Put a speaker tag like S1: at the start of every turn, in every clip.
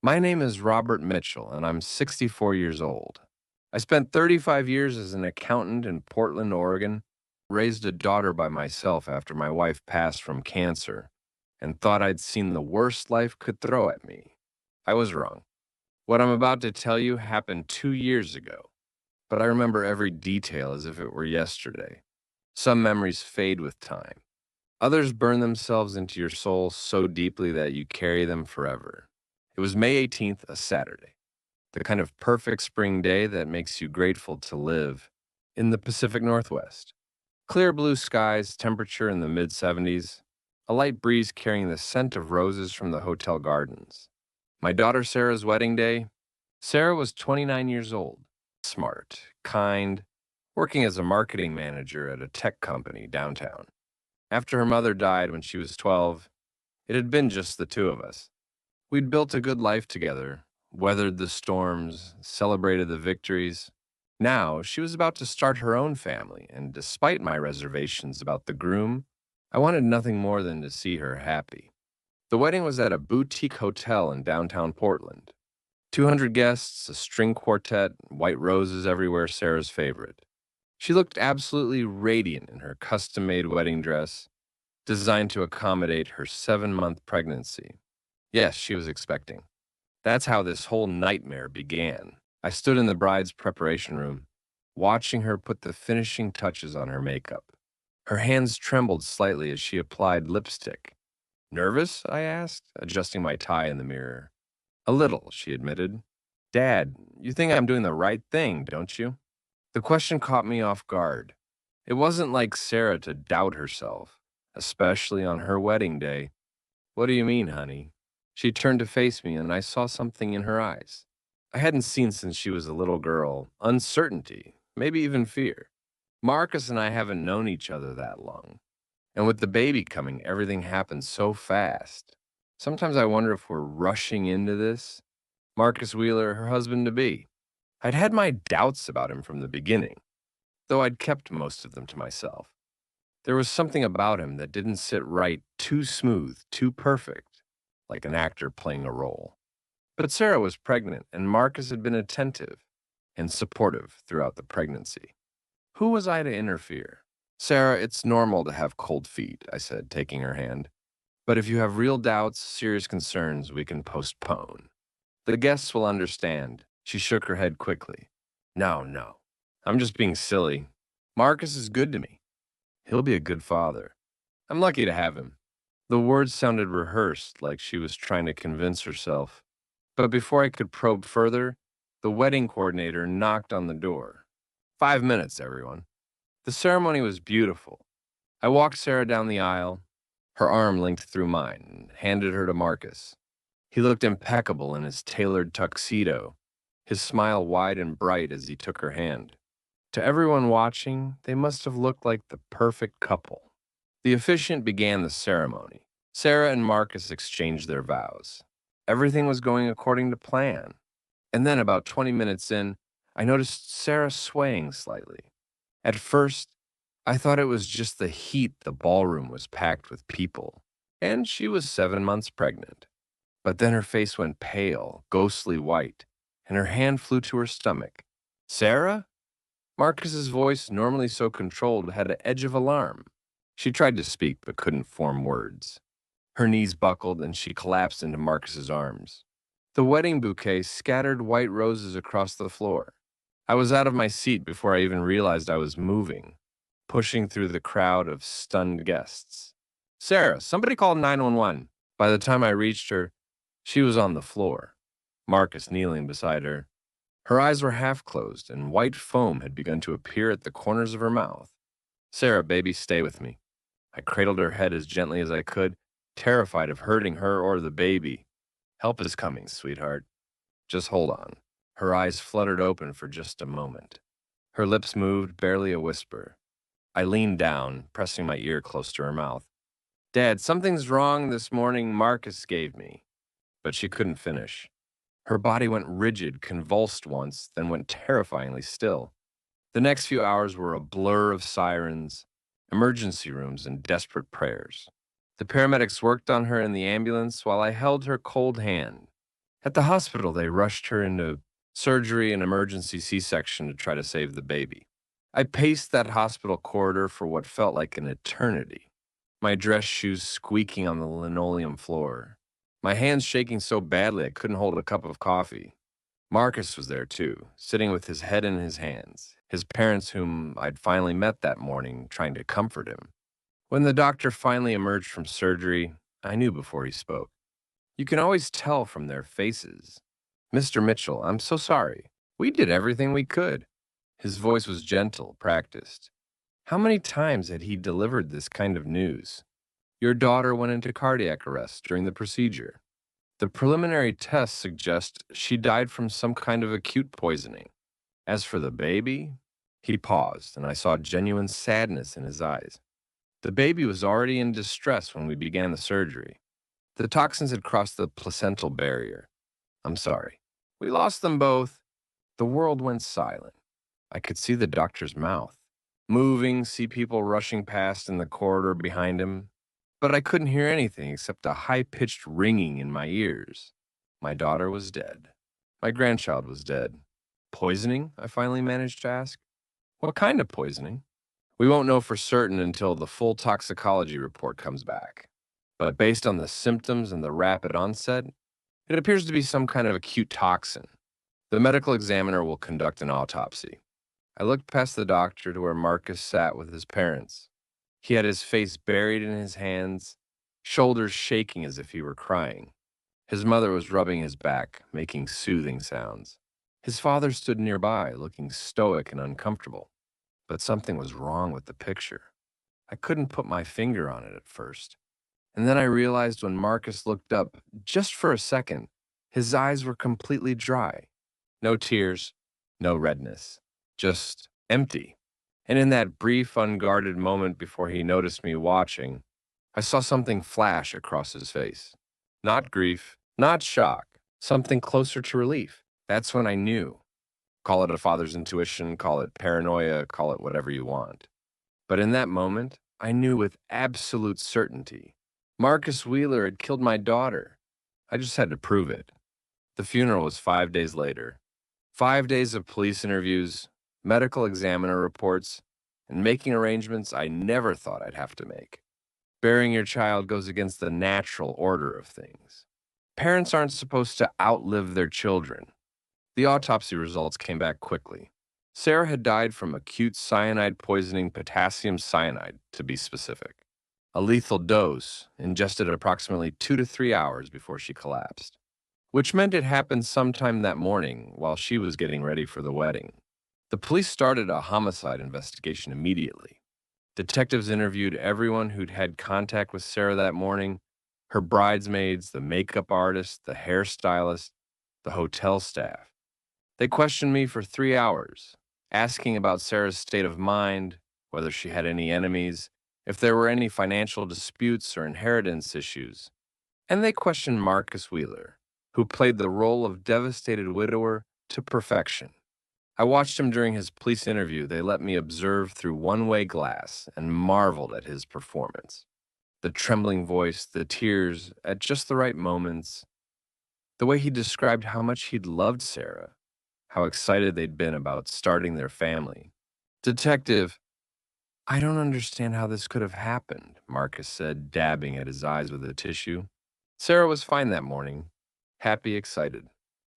S1: My name is Robert Mitchell, and I'm 64 years old. I spent 35 years as an accountant in Portland, Oregon, raised a daughter by myself after my wife passed from cancer, and thought I'd seen the worst life could throw at me. I was wrong. What I'm about to tell you happened 2 years ago, but I remember every detail as if it were yesterday. Some memories fade with time. Others burn themselves into your soul so deeply that you carry them forever. It was May 18th, a Saturday, the kind of perfect spring day that makes you grateful to live in the Pacific Northwest. Clear blue skies, temperature in the mid 70s, a light breeze carrying the scent of roses from the hotel gardens. My daughter Sarah's wedding day. Sarah was 29 years old, smart, kind, working as a marketing manager at a tech company downtown. After her mother died when she was 12, it had been just the two of us. We'd built a good life together, weathered the storms, celebrated the victories. Now, she was about to start her own family, and despite my reservations about the groom, I wanted nothing more than to see her happy. The wedding was at a boutique hotel in downtown Portland. 200 guests, a string quartet, white roses everywhere, Sarah's favorite. She looked absolutely radiant in her custom made wedding dress, designed to accommodate her 7-month pregnancy. Yes, she was expecting. That's how this whole nightmare began. I stood in the bride's preparation room, watching her put the finishing touches on her makeup. Her hands trembled slightly as she applied lipstick. Nervous? I asked, adjusting my tie in the mirror. A little, she admitted. Dad, you think I'm doing the right thing, don't you? The question caught me off guard. It wasn't like Sarah to doubt herself, especially on her wedding day. What do you mean, honey? She turned to face me, and I saw something in her eyes I hadn't seen since she was a little girl: uncertainty, maybe even fear. Marcus and I haven't known each other that long, and with the baby coming, everything happened so fast. Sometimes I wonder if we're rushing into this. Marcus Wheeler, her husband to be. I'd had my doubts about him from the beginning, though I'd kept most of them to myself. There was something about him that didn't sit right, too smooth, too perfect, like an actor playing a role. But Sarah was pregnant, and Marcus had been attentive and supportive throughout the pregnancy. Who was I to interfere? Sarah, it's normal to have cold feet, I said, taking her hand. But if you have real doubts, serious concerns, we can postpone. The guests will understand. She shook her head quickly. No, no. I'm just being silly. Marcus is good to me. He'll be a good father. I'm lucky to have him. The words sounded rehearsed, like she was trying to convince herself. But before I could probe further, the wedding coordinator knocked on the door. 5 minutes, everyone. The ceremony was beautiful. I walked Sarah down the aisle, her arm linked through mine, and handed her to Marcus. He looked impeccable in his tailored tuxedo, his smile wide and bright as he took her hand. To everyone watching, they must have looked like the perfect couple. The officiant began the ceremony. Sarah and Marcus exchanged their vows. Everything was going according to plan. And then, about 20 minutes in, I noticed Sarah swaying slightly. At first, I thought it was just the heat. The ballroom was packed with people, and she was 7 months pregnant. But then her face went pale, ghostly white, and her hand flew to her stomach. Sarah? Marcus's voice, normally so controlled, had an edge of alarm. She tried to speak but couldn't form words. Her knees buckled and she collapsed into Marcus's arms. The wedding bouquet scattered white roses across the floor. I was out of my seat before I even realized I was moving, pushing through the crowd of stunned guests. Sarah, somebody call 911. By the time I reached her, she was on the floor, Marcus kneeling beside her. Her eyes were half closed, and white foam had begun to appear at the corners of her mouth. Sarah, baby, stay with me. I cradled her head as gently as I could, terrified of hurting her or the baby. Help is coming, sweetheart. Just hold on. Her eyes fluttered open for just a moment. Her lips moved, barely a whisper. I leaned down, pressing my ear close to her mouth. Dad, something's wrong this morning Marcus gave me. But she couldn't finish. Her body went rigid, convulsed once, then went terrifyingly still. The next few hours were a blur of sirens, emergency rooms, and desperate prayers. The paramedics worked on her in the ambulance while I held her cold hand At the hospital, they rushed her into surgery and emergency C-section to try to save the baby. I paced that hospital corridor for what felt like an eternity, my dress shoes squeaking on the linoleum floor, my hands shaking so badly I couldn't hold a cup of coffee. Marcus was there too, sitting with his head in his hands, his parents, whom I'd finally met that morning, trying to comfort him. When the doctor finally emerged from surgery, I knew before he spoke. You can always tell from their faces. Mr. Mitchell, I'm so sorry. We did everything we could. His voice was gentle, practiced. How many times had he delivered this kind of news? Your daughter went into cardiac arrest during the procedure. The preliminary tests suggest she died from some kind of acute poisoning. As for the baby, he paused, and I saw genuine sadness in his eyes. The baby was already in distress when we began the surgery. The toxins had crossed the placental barrier. I'm sorry. We lost them both. The world went silent. I could see the doctor's mouth moving, see people rushing past in the corridor behind him, but I couldn't hear anything except a high-pitched ringing in my ears. My daughter was dead. My grandchild was dead. Poisoning? I finally managed to ask. What kind of poisoning? We won't know for certain until the full toxicology report comes back. But based on the symptoms and the rapid onset, it appears to be some kind of acute toxin. The medical examiner will conduct an autopsy. I looked past the doctor to where Marcus sat with his parents. He had his face buried in his hands, shoulders shaking as if he were crying. His mother was rubbing his back, making soothing sounds. His father stood nearby, looking stoic and uncomfortable. But something was wrong with the picture. I couldn't put my finger on it at first. And then I realized when Marcus looked up, just for a second, his eyes were completely dry. No tears, no redness, just empty. And in that brief, unguarded moment before he noticed me watching, I saw something flash across his face. Not grief, not shock, something closer to relief. That's when I knew. Call it a father's intuition, call it paranoia, call it whatever you want. But in that moment, I knew with absolute certainty. Marcus Wheeler had killed my daughter. I just had to prove it. The funeral was 5 days later. 5 days of police interviews, medical examiner reports, and making arrangements I never thought I'd have to make. Burying your child goes against the natural order of things. Parents aren't supposed to outlive their children. The autopsy results came back quickly. Sarah had died from acute cyanide poisoning, potassium cyanide, to be specific. A lethal dose, ingested approximately 2 to 3 hours before she collapsed, which meant it happened sometime that morning while she was getting ready for the wedding. The police started a homicide investigation immediately. Detectives interviewed everyone who'd had contact with Sarah that morning, her bridesmaids, the makeup artist, the hairstylist, the hotel staff. They questioned me for 3 hours, asking about Sarah's state of mind, whether she had any enemies, if there were any financial disputes or inheritance issues. And they questioned Marcus Wheeler, who played the role of devastated widower to perfection. I watched him during his police interview. They let me observe through one-way glass and marveled at his performance. The trembling voice, the tears at just the right moments, the way he described how much he'd loved Sarah, how excited they'd been about starting their family. Detective, I don't understand how this could have happened, Marcus said, dabbing at his eyes with a tissue. Sarah was fine that morning, happy, excited.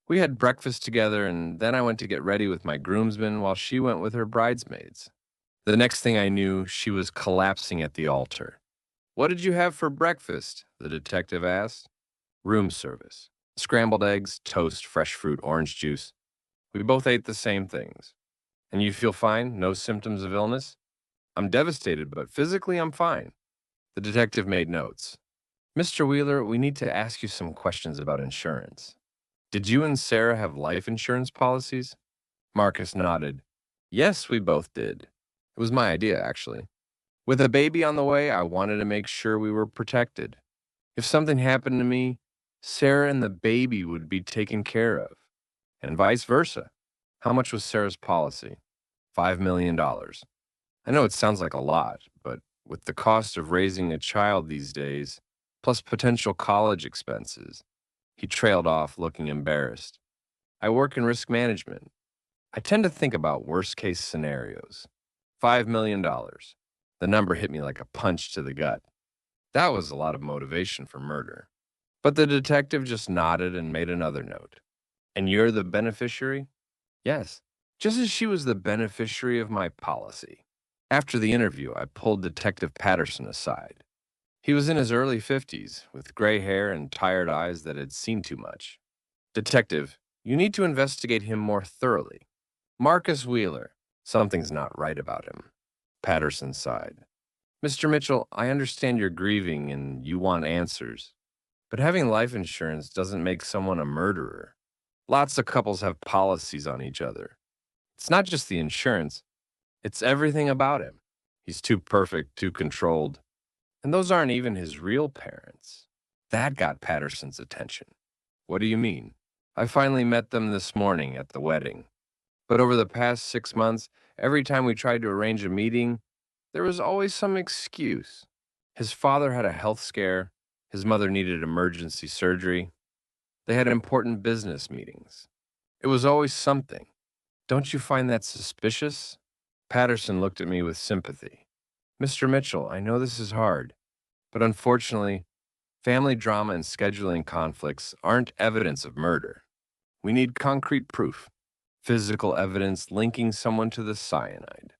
S1: We had breakfast together, and then I went to get ready with my groomsmen while she went with her bridesmaids. The next thing I knew, she was collapsing at the altar. What did you have for breakfast? The detective asked. Room service. Scrambled eggs, toast, fresh fruit, orange juice. We both ate the same things. And you feel fine? No symptoms of illness? I'm devastated, but physically I'm fine. The detective made notes. Mr. Wheeler, we need to ask you some questions about insurance. Did you and Sarah have life insurance policies? Marcus nodded. Yes, we both did. It was my idea, actually. With a baby on the way, I wanted to make sure we were protected. If something happened to me, Sarah and the baby would be taken care of, and vice versa. How much was Sarah's policy? $5 million. I know it sounds like a lot, but with the cost of raising a child these days, plus potential college expenses, He trailed off, looking embarrassed. I work in risk management. I tend to think about worst-case scenarios. $5 million. The number hit me like a punch to the gut. That was a lot of motivation for murder. But the detective just nodded and made another note. And you're the beneficiary? Yes. Just as she was the beneficiary of my policy. After the interview, I pulled Detective Patterson aside. He was in his early 50s, with gray hair and tired eyes that had seen too much. Detective, you need to investigate him more thoroughly. Marcus Wheeler. Something's not right about him. Patterson sighed. Mr. Mitchell, I understand you're grieving and you want answers. But having life insurance doesn't make someone a murderer. Lots of couples have policies on each other. It's not just the insurance, it's everything about him. He's too perfect, too controlled. And those aren't even his real parents. That got Patterson's attention. What do you mean? I finally met them this morning at the wedding. But over the past 6 months, every time we tried to arrange a meeting, there was always some excuse. His father had a health scare. His mother needed emergency surgery. They had important business meetings. It was always something. Don't you find that suspicious? Patterson looked at me with sympathy. Mr. Mitchell, I know this is hard, but unfortunately, family drama and scheduling conflicts aren't evidence of murder. We need concrete proof, physical evidence linking someone to the cyanide.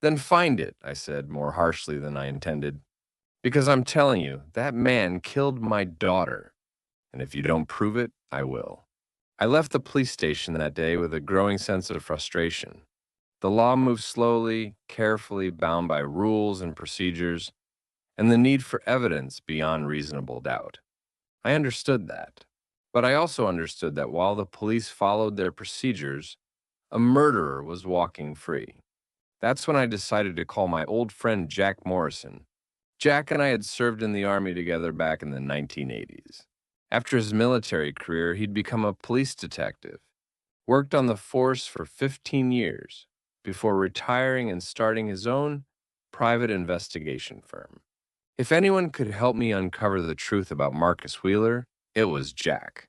S1: Then find it, I said more harshly than I intended. Because I'm telling you, that man killed my daughter. And if you don't prove it, I will. I left the police station that day with a growing sense of frustration. The law moves slowly, carefully, bound by rules and procedures, and the need for evidence beyond reasonable doubt. I understood that. But I also understood that while the police followed their procedures, a murderer was walking free. That's when I decided to call my old friend Jack Morrison. Jack and I had served in the Army together back in the 1980s. After his military career, he'd become a police detective, worked on the force for 15 years, before retiring and starting his own private investigation firm. If anyone could help me uncover the truth about Marcus Wheeler, it was Jack.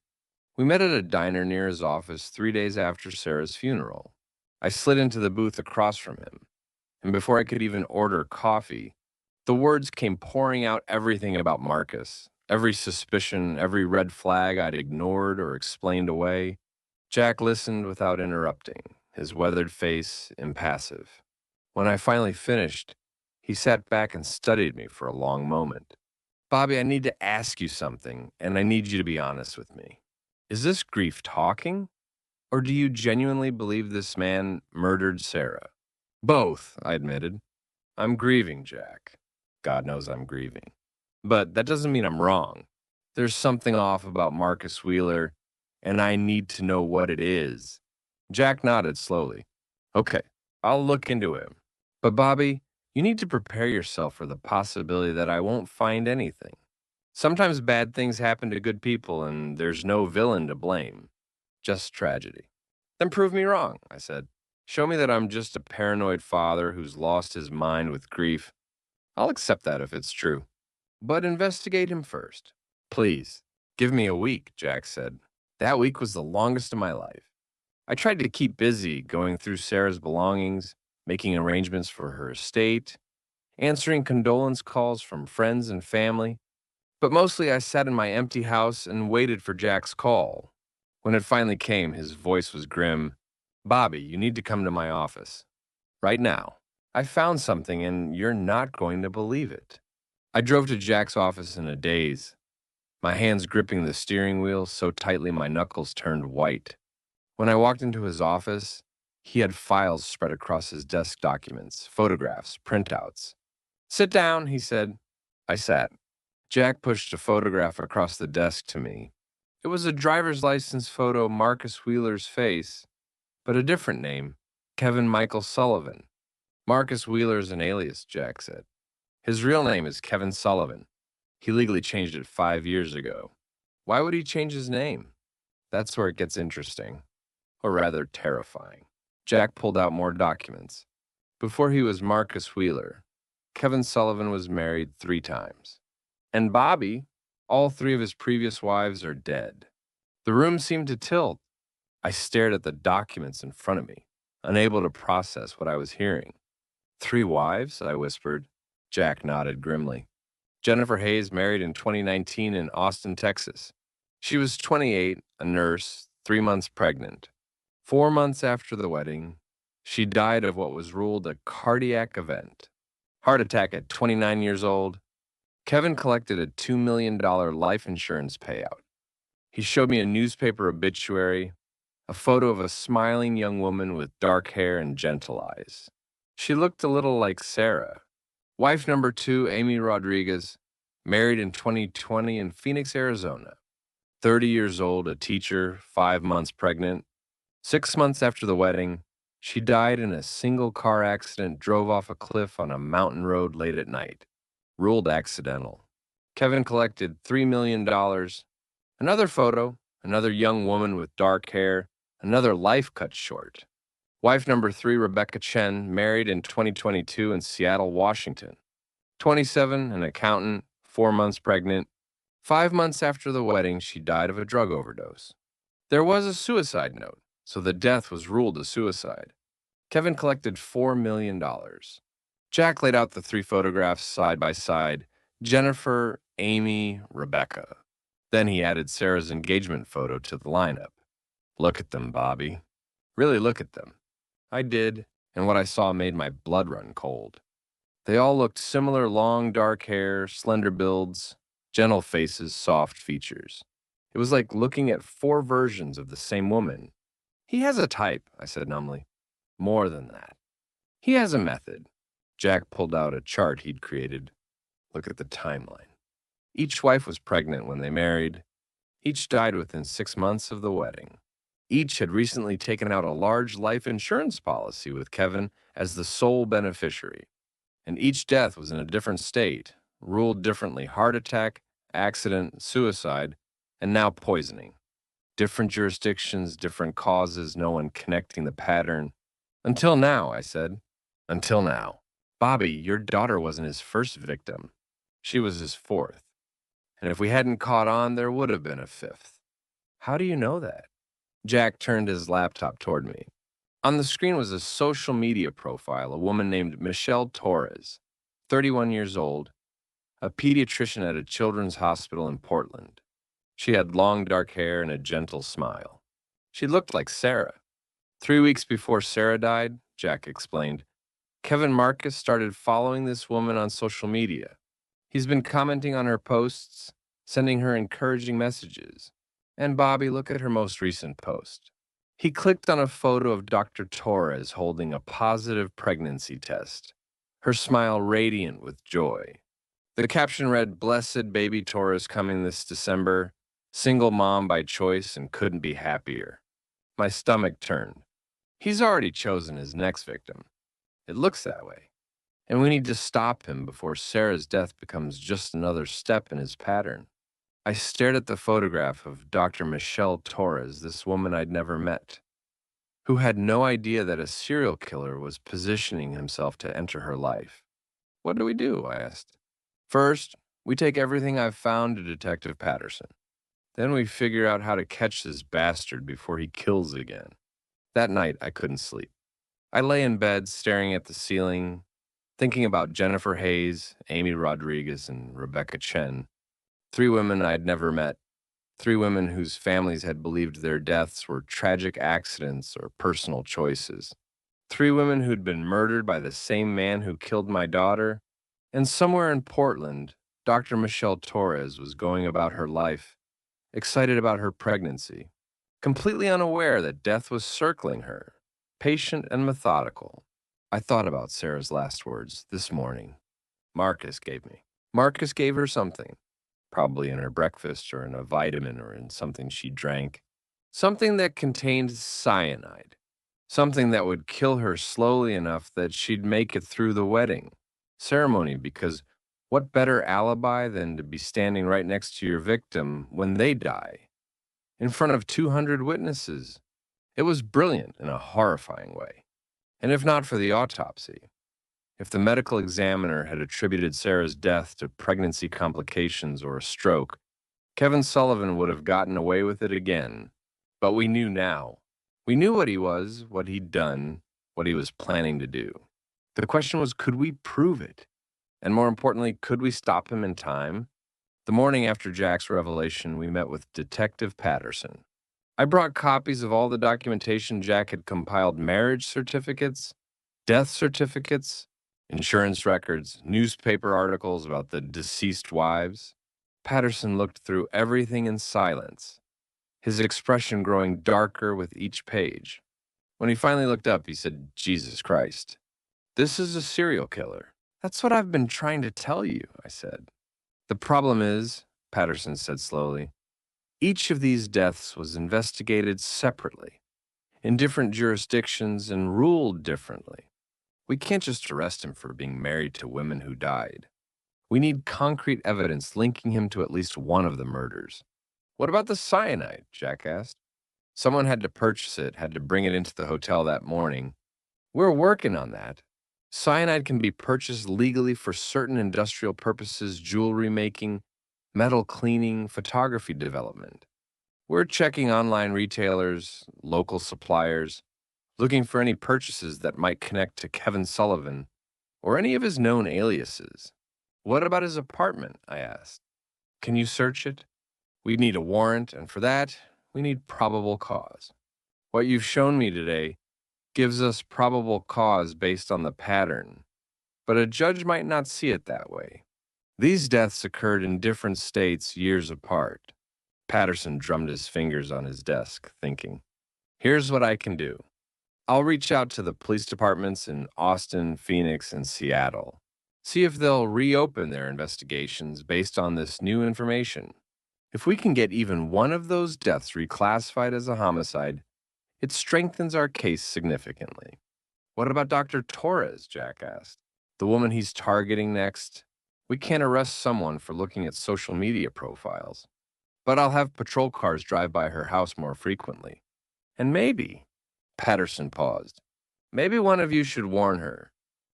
S1: We met at a diner near his office 3 days after Sarah's funeral. I slid into the booth across from him, and before I could even order coffee, the words came pouring out everything about Marcus, every suspicion, every red flag I'd ignored or explained away. Jack listened without interrupting, his weathered face impassive. When I finally finished, he sat back and studied me for a long moment. Bobby, I need to ask you something, and I need you to be honest with me. Is this grief talking, or do you genuinely believe this man murdered Sarah? Both, I admitted. I'm grieving, Jack. God knows I'm grieving. But that doesn't mean I'm wrong. There's something off about Marcus Wheeler, and I need to know what it is. Jack nodded slowly. Okay, I'll look into him. But Bobby, you need to prepare yourself for the possibility that I won't find anything. Sometimes bad things happen to good people, and there's no villain to blame. Just tragedy. Then prove me wrong, I said. Show me that I'm just a paranoid father who's lost his mind with grief. I'll accept that if it's true. But investigate him first. Please. Give me a week, Jack said. That week was the longest of my life. I tried to keep busy going through Sarah's belongings, making arrangements for her estate, answering condolence calls from friends and family. But mostly I sat in my empty house and waited for Jack's call. When it finally came, his voice was grim. Bobby, you need to come to my office. Right now. I found something and you're not going to believe it. I drove to Jack's office in a daze, my hands gripping the steering wheel so tightly my knuckles turned white. When I walked into his office, he had files spread across his desk, documents, photographs, printouts. Sit down, he said. I sat. Jack pushed a photograph across the desk to me. It was a driver's license photo of Marcus Wheeler's face, but a different name, Kevin Michael Sullivan. Marcus Wheeler is an alias, Jack said. His real name is Kevin Sullivan. He legally changed it 5 years ago. Why would he change his name? That's where it gets interesting, or rather terrifying. Jack pulled out more documents. Before he was Marcus Wheeler, Kevin Sullivan was married 3 times. And Bobby, all 3 of his previous wives are dead. The room seemed to tilt. I stared at the documents in front of me, unable to process what I was hearing. 3 wives? I whispered. Jack nodded grimly. Jennifer Hayes married in 2019 in Austin, Texas. She was 28, a nurse, 3 months pregnant. 4 months after the wedding, she died of what was ruled a cardiac event. Heart attack at 29 years old. Kevin collected a $2 million life insurance payout. He showed me a newspaper obituary, a photo of a smiling young woman with dark hair and gentle eyes. She looked a little like Sarah. Wife number 2, Amy Rodriguez, married in 2020 in Phoenix, Arizona. 30 years old, a teacher, 5 months pregnant. 6 months after the wedding, she died in a single car accident, drove off a cliff on a mountain road late at night. Ruled accidental. Kevin collected $3 million. Another photo, another young woman with dark hair, another life cut short. Wife number 3, Rebecca Chen, married in 2022 in Seattle, Washington. 27, an accountant, 4 months pregnant. 5 months after the wedding, she died of a drug overdose. There was a suicide note, so the death was ruled a suicide. Kevin collected $4 million. Jack laid out the 3 photographs side by side: Jennifer, Amy, Rebecca. Then he added Sarah's engagement photo to the lineup. Look at them, Bobby. Really look at them. I did, and what I saw made my blood run cold. They all looked similar: long, dark hair, slender builds, gentle faces, soft features. It was like looking at 4 versions of the same woman. He has a type, I said numbly. More than that. He has a method. Jack pulled out a chart he'd created. Look at the timeline. Each wife was pregnant when they married. Each died within 6 months of the wedding. Each had recently taken out a large life insurance policy with Kevin as the sole beneficiary. And each death was in a different state, ruled differently: heart attack, accident, suicide, and now poisoning. Different jurisdictions, different causes, no one connecting the pattern. Until now, I said. Until now. Bobby, your daughter wasn't his first victim. She was his 4th. And if we hadn't caught on, there would have been a 5th. How do you know that? Jack turned his laptop toward me. On the screen was a social media profile, a woman named Michelle Torres, 31 years old, a pediatrician at a children's hospital in Portland. She had long dark hair and a gentle smile. She looked like Sarah. 3 weeks before Sarah died, Jack explained, Kevin Marcus started following this woman on social media. He's been commenting on her posts, sending her encouraging messages. And Bobby, look at her most recent post. He clicked on a photo of Dr. Torres holding a positive pregnancy test, her smile radiant with joy. The caption read, "Blessed baby Torres coming this December, single mom by choice and couldn't be happier." My stomach turned. He's already chosen his next victim. It looks that way. And we need to stop him before Sarah's death becomes just another step in his pattern. I stared at the photograph of Dr. Michelle Torres, this woman I'd never met, who had no idea that a serial killer was positioning himself to enter her life. What do we do? I asked. First, we take everything I've found to Detective Patterson. Then we figure out how to catch this bastard before he kills again. That night, I couldn't sleep. I lay in bed, staring at the ceiling, thinking about Jennifer Hayes, Amy Rodriguez, and Rebecca Chen. 3 women I'd never met. 3 women whose families had believed their deaths were tragic accidents or personal choices. 3 women who'd been murdered by the same man who killed my daughter. And somewhere in Portland, Dr. Michelle Torres was going about her life, excited about her pregnancy, completely unaware that death was circling her, patient and methodical. I thought about Sarah's last words this morning. Marcus gave me. Marcus gave her something, probably in her breakfast or in a vitamin or in something she drank, something that contained cyanide, something that would kill her slowly enough that she'd make it through the wedding ceremony, because what better alibi than to be standing right next to your victim when they die, in front of 200 witnesses? It was brilliant in a horrifying way. And if not for the autopsy, if the medical examiner had attributed Sarah's death to pregnancy complications or a stroke, Kevin Sullivan would have gotten away with it again. But we knew now. We knew what he was, what he'd done, what he was planning to do. The question was, could we prove it? And more importantly, could we stop him in time? The morning after Jack's revelation, we met with Detective Patterson. I brought copies of all the documentation Jack had compiled: marriage certificates, death certificates, insurance records, newspaper articles about the deceased wives. Patterson looked through everything in silence, his expression growing darker with each page. When he finally looked up, he said, "Jesus Christ, this is a serial killer." "That's what I've been trying to tell you," I said. "The problem is," Patterson said slowly, "each of these deaths was investigated separately, in different jurisdictions and ruled differently. We can't just arrest him for being married to women who died. We need concrete evidence linking him to at least one of the murders." "What about the cyanide?" Jack asked. "Someone had to purchase it, had to bring it into the hotel that morning. We're working on that. Cyanide can be purchased legally for certain industrial purposes: jewelry making, metal cleaning, photography development. We're checking online retailers, local suppliers, looking for any purchases that might connect to Kevin Sullivan or any of his known aliases." "What about his apartment?" I asked. "Can you search it? We need a warrant, and for that, we need probable cause. What you've shown me today gives us probable cause based on the pattern, but a judge might not see it that way. These deaths occurred in different states years apart." Patterson drummed his fingers on his desk, thinking. "Here's what I can do. I'll reach out to the police departments in Austin, Phoenix, and Seattle. See if they'll reopen their investigations based on this new information. If we can get even one of those deaths reclassified as a homicide, it strengthens our case significantly." "What about Dr. Torres?" Jack asked. "The woman he's targeting next? We can't arrest someone for looking at social media profiles. But I'll have patrol cars drive by her house more frequently. And maybe," Patterson paused, "maybe one of you should warn her,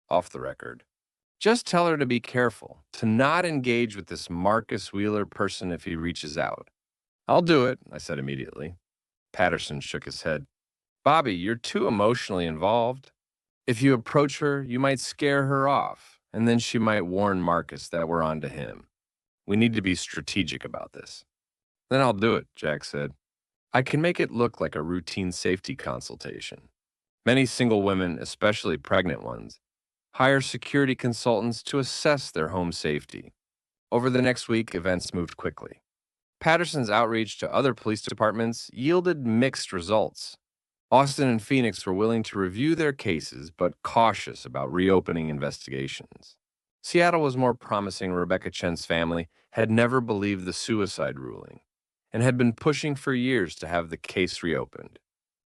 S1: off the record. Just tell her to be careful, to not engage with this Marcus Wheeler person if he reaches out." "I'll do it," I said immediately. Patterson shook his head. "Bobby, you're too emotionally involved. If you approach her, you might scare her off, and then she might warn Marcus that we're on to him. We need to be strategic about this." "Then I'll do it," Jack said. "I can make it look like a routine safety consultation. Many single women, especially pregnant ones, hire security consultants to assess their home safety." Over the next week, events moved quickly. Patterson's outreach to other police departments yielded mixed results. Austin and Phoenix were willing to review their cases, but cautious about reopening investigations. Seattle was more promising. Rebecca Chen's family had never believed the suicide ruling and had been pushing for years to have the case reopened.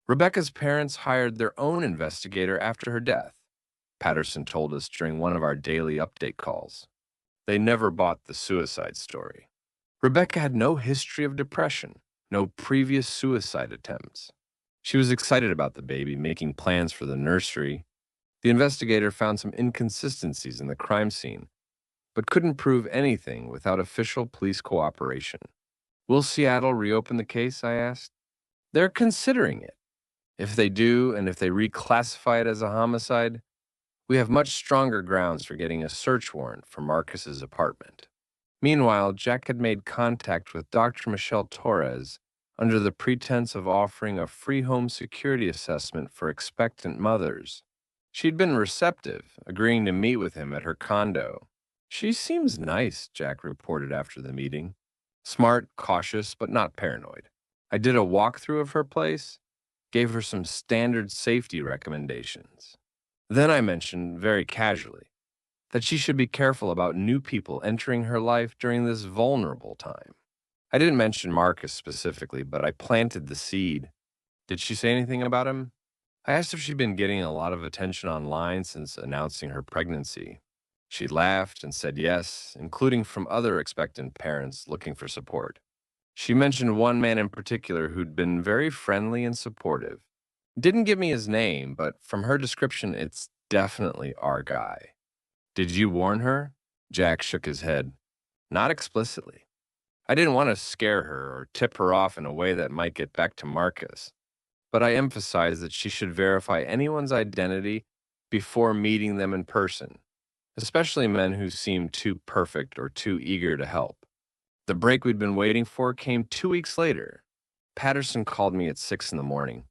S1: Rebecca's parents hired their own investigator after her death, Patterson told us during one of our daily update calls. They never bought the suicide story. Rebecca had no history of depression, no previous suicide attempts. She was excited about the baby, making plans for the nursery. The investigator found some inconsistencies in the crime scene, but couldn't prove anything without official police cooperation. "Will Seattle reopen the case?" I asked. "They're considering it. If they do, and if they reclassify it as a homicide, we have much stronger grounds for getting a search warrant for Marcus's apartment." Meanwhile, Jack had made contact with Dr. Michelle Torres under the pretense of offering a free home security assessment for expectant mothers. She'd been receptive, agreeing to meet with him at her condo. "She seems nice," Jack reported after the meeting. "Smart, cautious, but not paranoid. I did a walkthrough of her place, gave her some standard safety recommendations. Then I mentioned, very casually, that she should be careful about new people entering her life during this vulnerable time. I didn't mention Marcus specifically, but I planted the seed." "Did she say anything about him?" I asked if she'd been getting a lot of attention online since announcing her pregnancy. She laughed and said yes, including from other expectant parents looking for support. She mentioned one man in particular who'd been very friendly and supportive. Didn't give me his name, but from her description, it's definitely our guy. "Did you warn her?" Jack shook his head. "Not explicitly. I didn't want to scare her or tip her off in a way that might get back to Marcus, but I emphasized that she should verify anyone's identity before meeting them in person, especially men who seemed too perfect or too eager to help. The break we'd been waiting for came 2 weeks later. Patterson called me at 6 in the morning.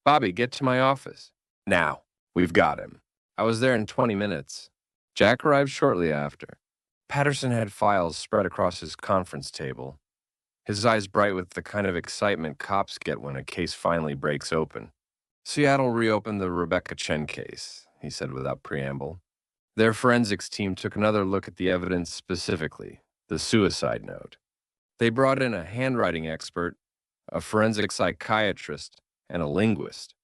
S1: Bobby, get to my office. Now. We've got him. I was there in 20 minutes. Jack arrived shortly after. Patterson had files spread across his conference table, his eyes bright with the kind of excitement cops get when a case finally breaks open. Seattle reopened the Rebecca Chen case, he said without preamble. Their forensics team took another look at the evidence specifically, the suicide note. They brought in a handwriting expert, a forensic psychiatrist, and a linguist.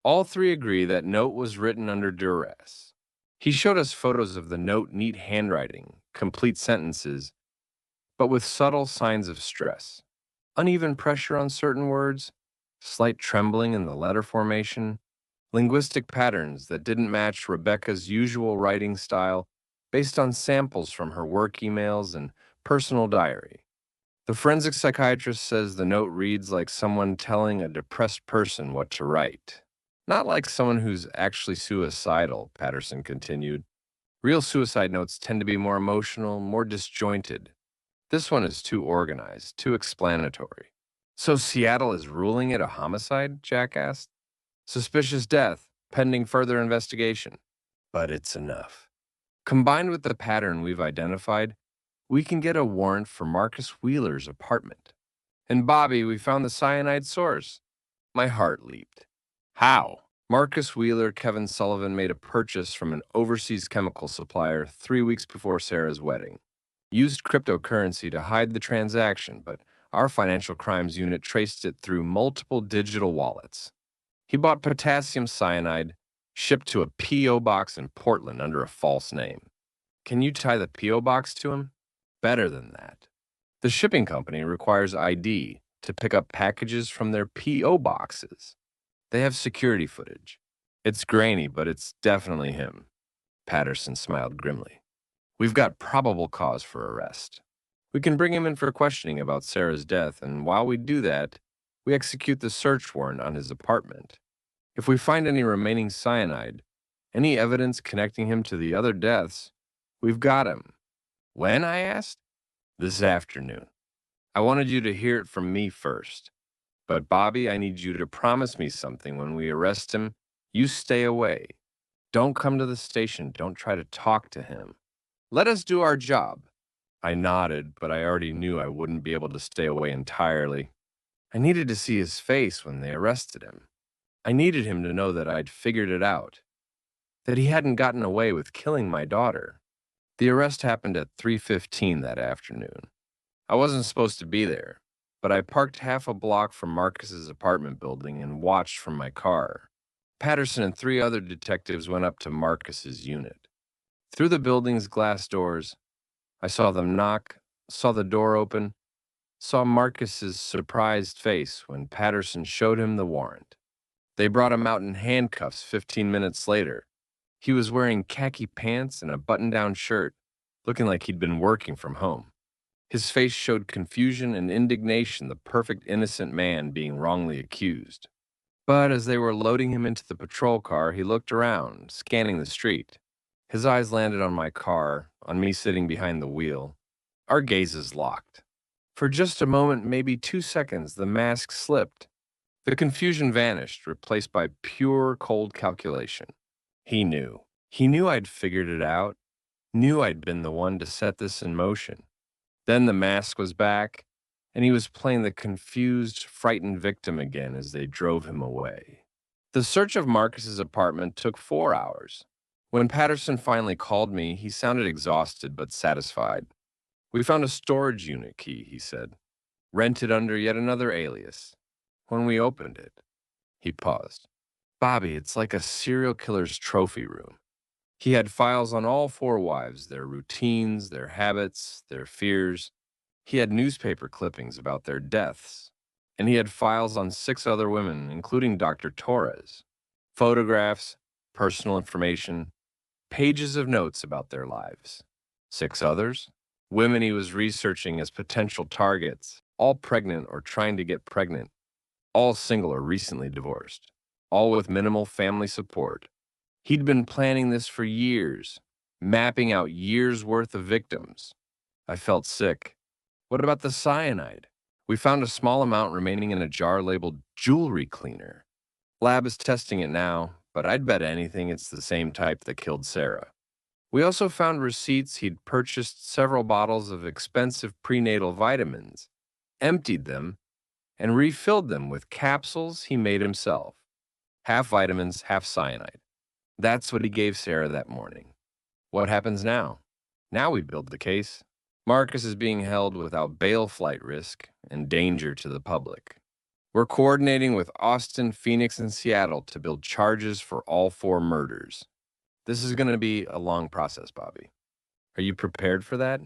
S1: All three agree that note was written under duress. He showed us photos of the note, neat handwriting, complete sentences, but with subtle signs of stress. Uneven pressure on certain words, slight trembling in the letter formation, linguistic patterns that didn't match Rebecca's usual writing style based on samples from her work emails and personal diary. The forensic psychiatrist says the note reads like someone telling a depressed person what to write. Not like someone who's actually suicidal, Patterson continued. Real suicide notes tend to be more emotional, more disjointed. This one is too organized, too explanatory. So Seattle is ruling it a homicide? Jack asked. Suspicious death, pending further investigation. But it's enough. Combined with the pattern we've identified, we can get a warrant for Marcus Wheeler's apartment. And Bobby, we found the cyanide source. My heart leaped. How? Marcus Wheeler, Kevin Sullivan made a purchase from an overseas chemical supplier 3 weeks before Sarah's wedding. Used cryptocurrency to hide the transaction, but our financial crimes unit traced it through multiple digital wallets. He bought potassium cyanide, shipped to a P.O. box in Portland under a false name. Can you tie the P.O. box to him? Better than that. The shipping company requires ID to pick up packages from their P.O. boxes. They have security footage. It's grainy, but it's definitely him. Patterson smiled grimly. We've got probable cause for arrest. We can bring him in for questioning about Sarah's death, and while we do that, we execute the search warrant on his apartment. If we find any remaining cyanide, any evidence connecting him to the other deaths, we've got him. When? I asked. This afternoon. I wanted you to hear it from me first. But Bobby, I need you to promise me something when we arrest him. You stay away. Don't come to the station. Don't try to talk to him. Let us do our job. I nodded, but I already knew I wouldn't be able to stay away entirely. I needed to see his face when they arrested him. I needed him to know that I'd figured it out, that he hadn't gotten away with killing my daughter. The arrest happened at 3:15 that afternoon. I wasn't supposed to be there, but I parked half a block from Marcus's apartment building and watched from my car. Patterson and 3 other detectives went up to Marcus's unit. Through the building's glass doors, I saw them knock, saw the door open, saw Marcus's surprised face when Patterson showed him the warrant. They brought him out in handcuffs 15 minutes later. He was wearing khaki pants and a button-down shirt, looking like he'd been working from home. His face showed confusion and indignation, the perfect innocent man being wrongly accused. But as they were loading him into the patrol car, he looked around, scanning the street. His eyes landed on my car, on me sitting behind the wheel. Our gazes locked. For just a moment, maybe 2 seconds, the mask slipped. The confusion vanished, replaced by pure, cold calculation. He knew. He knew I'd figured it out, knew I'd been the one to set this in motion. Then the mask was back, and he was playing the confused, frightened victim again as they drove him away. The search of Marcus's apartment took 4 hours. When Patterson finally called me, he sounded exhausted but satisfied. We found a storage unit key, he said, rented under yet another alias. When we opened it, he paused. Bobby, it's like a serial killer's trophy room. He had files on all 4 wives, their routines, their habits, their fears. He had newspaper clippings about their deaths. And he had files on 6 other women, including Dr. Torres. Photographs, personal information, pages of notes about their lives. 6 others? Women he was researching as potential targets, all pregnant or trying to get pregnant, all single or recently divorced, all with minimal family support. He'd been planning this for years, mapping out years' worth of victims. I felt sick. What about the cyanide? We found a small amount remaining in a jar labeled jewelry cleaner. Lab is testing it now, but I'd bet anything it's the same type that killed Sarah. We also found receipts he'd purchased several bottles of expensive prenatal vitamins, emptied them, and refilled them with capsules he made himself. Half vitamins, half cyanide. That's what he gave Sarah that morning. What happens now? Now we build the case. Marcus is being held without bail flight risk and danger to the public. We're coordinating with Austin, Phoenix, and Seattle to build charges for all 4 murders. This is going to be a long process, Bobby. Are you prepared for that?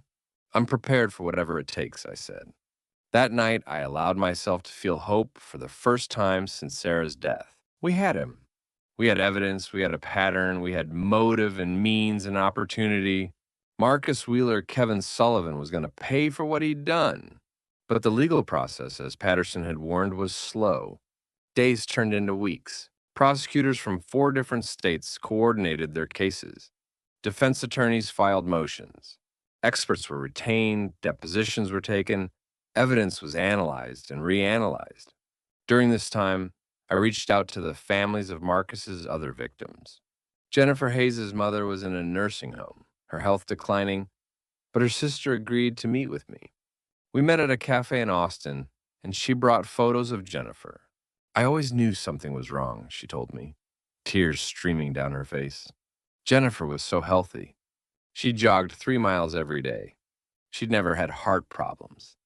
S1: I'm prepared for whatever it takes, I said. That night, I allowed myself to feel hope for the first time since Sarah's death. We had him. We had evidence, we had a pattern, we had motive and means and opportunity. Marcus Wheeler, Kevin Sullivan was going to pay for what he'd done. But the legal process, as Patterson had warned, was slow. Days turned into weeks. Prosecutors from 4 different states coordinated their cases. Defense attorneys filed motions. Experts were retained, depositions were taken, evidence was analyzed and reanalyzed. During this time, I reached out to the families of Marcus's other victims. Jennifer Hayes' mother was in a nursing home, her health declining, but her sister agreed to meet with me. We met at a cafe in Austin, and she brought photos of Jennifer. I always knew something was wrong, she told me, tears streaming down her face. Jennifer was so healthy. She jogged 3 miles every day. She'd never had heart problems.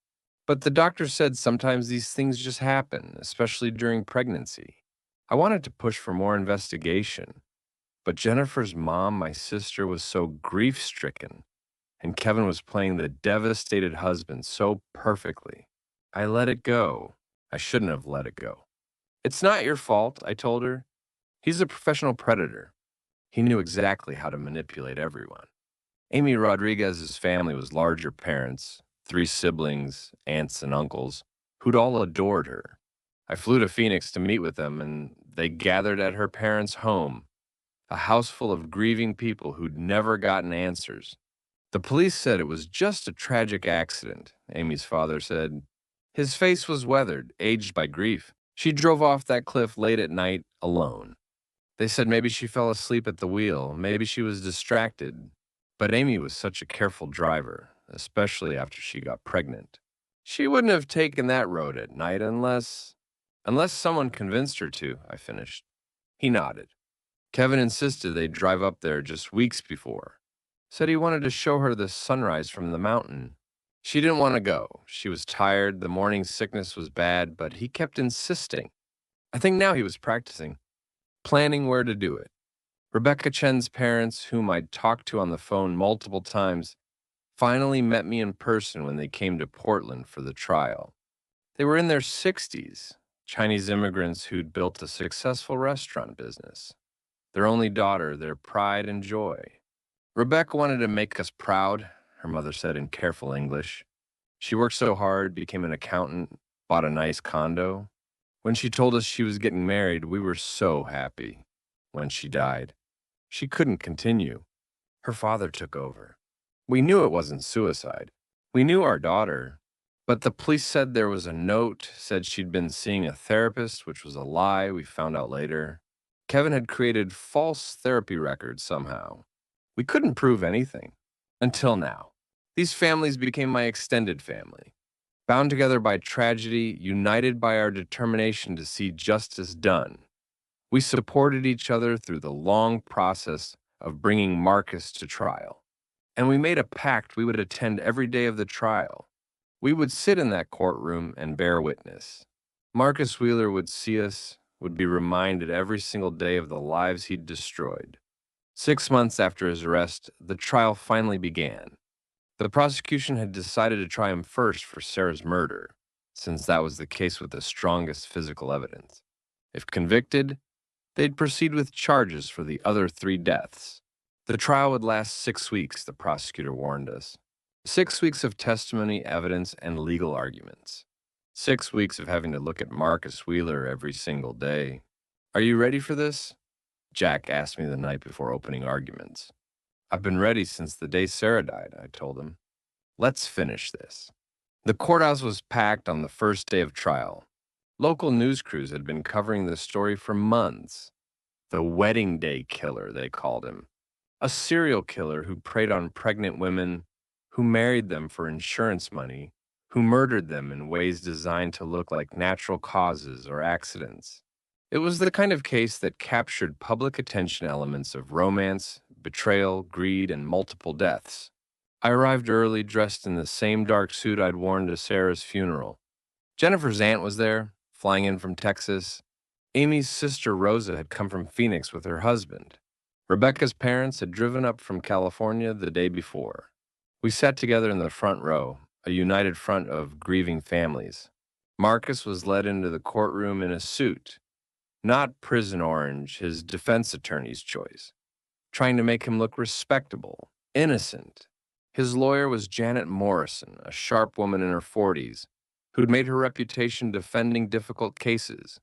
S1: But the doctor said sometimes these things just happen, especially during pregnancy. I wanted to push for more investigation, but Jennifer's mom, my sister, was so grief-stricken, and Kevin was playing the devastated husband so perfectly. I let it go. I shouldn't have let it go. It's not your fault, I told her. He's a professional predator. He knew exactly how to manipulate everyone. Amy Rodriguez's family was larger parents, 3 siblings, aunts, and uncles, who'd all adored her. I flew to Phoenix to meet with them, and they gathered at her parents' home, a house full of grieving people who'd never gotten answers. The police said it was just a tragic accident, Amy's father said. His face was weathered, aged by grief. She drove off that cliff late at night alone. They said maybe she fell asleep at the wheel, maybe she was distracted. But Amy was such a careful driver, especially after she got pregnant. She wouldn't have taken that road at night unless someone convinced her to, I finished. He nodded. Kevin insisted they drive up there just weeks before. Said he wanted to show her the sunrise from the mountain. She didn't want to go. She was tired, the morning sickness was bad, but he kept insisting. I think now he was practicing, planning where to do it. Rebecca Chen's parents, whom I'd talked to on the phone multiple times, finally met me in person when they came to Portland for the trial. They were in their 60s, Chinese immigrants who'd built a successful restaurant business. Their only daughter, their pride and joy. Rebecca wanted to make us proud, her mother said in careful English. She worked so hard, became an accountant, bought a nice condo. When she told us she was getting married, we were so happy. When she died, she couldn't continue. Her father took over. We knew it wasn't suicide. We knew our daughter. But the police said there was a note, said she'd been seeing a therapist, which was a lie, we found out later. Kevin had created false therapy records somehow. We couldn't prove anything. Until now. These families became my extended family. Bound together by tragedy, united by our determination to see justice done. We supported each other through the long process of bringing Marcus to trial. And we made a pact we would attend every day of the trial. We would sit in that courtroom and bear witness. Marcus Wheeler would see us, would be reminded every single day of the lives he'd destroyed. 6 months after his arrest, the trial finally began. The prosecution had decided to try him first for Sarah's murder, since that was the case with the strongest physical evidence. If convicted, they'd proceed with charges for the other 3 deaths. The trial would last 6 weeks, the prosecutor warned us. 6 weeks of testimony, evidence, and legal arguments. 6 weeks of having to look at Marcus Wheeler every single day. Are you ready for this? Jack asked me the night before opening arguments. I've been ready since the day Sarah died, I told him. Let's finish this. The courthouse was packed on the first day of trial. Local news crews had been covering the story for months. The wedding day killer, they called him. A serial killer who preyed on pregnant women, who married them for insurance money, who murdered them in ways designed to look like natural causes or accidents. It was the kind of case that captured public attention elements of romance, betrayal, greed, and multiple deaths. I arrived early, dressed in the same dark suit I'd worn to Sarah's funeral. Jennifer's aunt was there, flying in from Texas. Amy's sister Rosa had come from Phoenix with her husband. Rebecca's parents had driven up from California the day before. We sat together in the front row, a united front of grieving families. Marcus was led into the courtroom in a suit, not prison orange, his defense attorney's choice, trying to make him look respectable, innocent. His lawyer was Janet Morrison, a sharp woman in her 40s, who'd made her reputation defending difficult cases.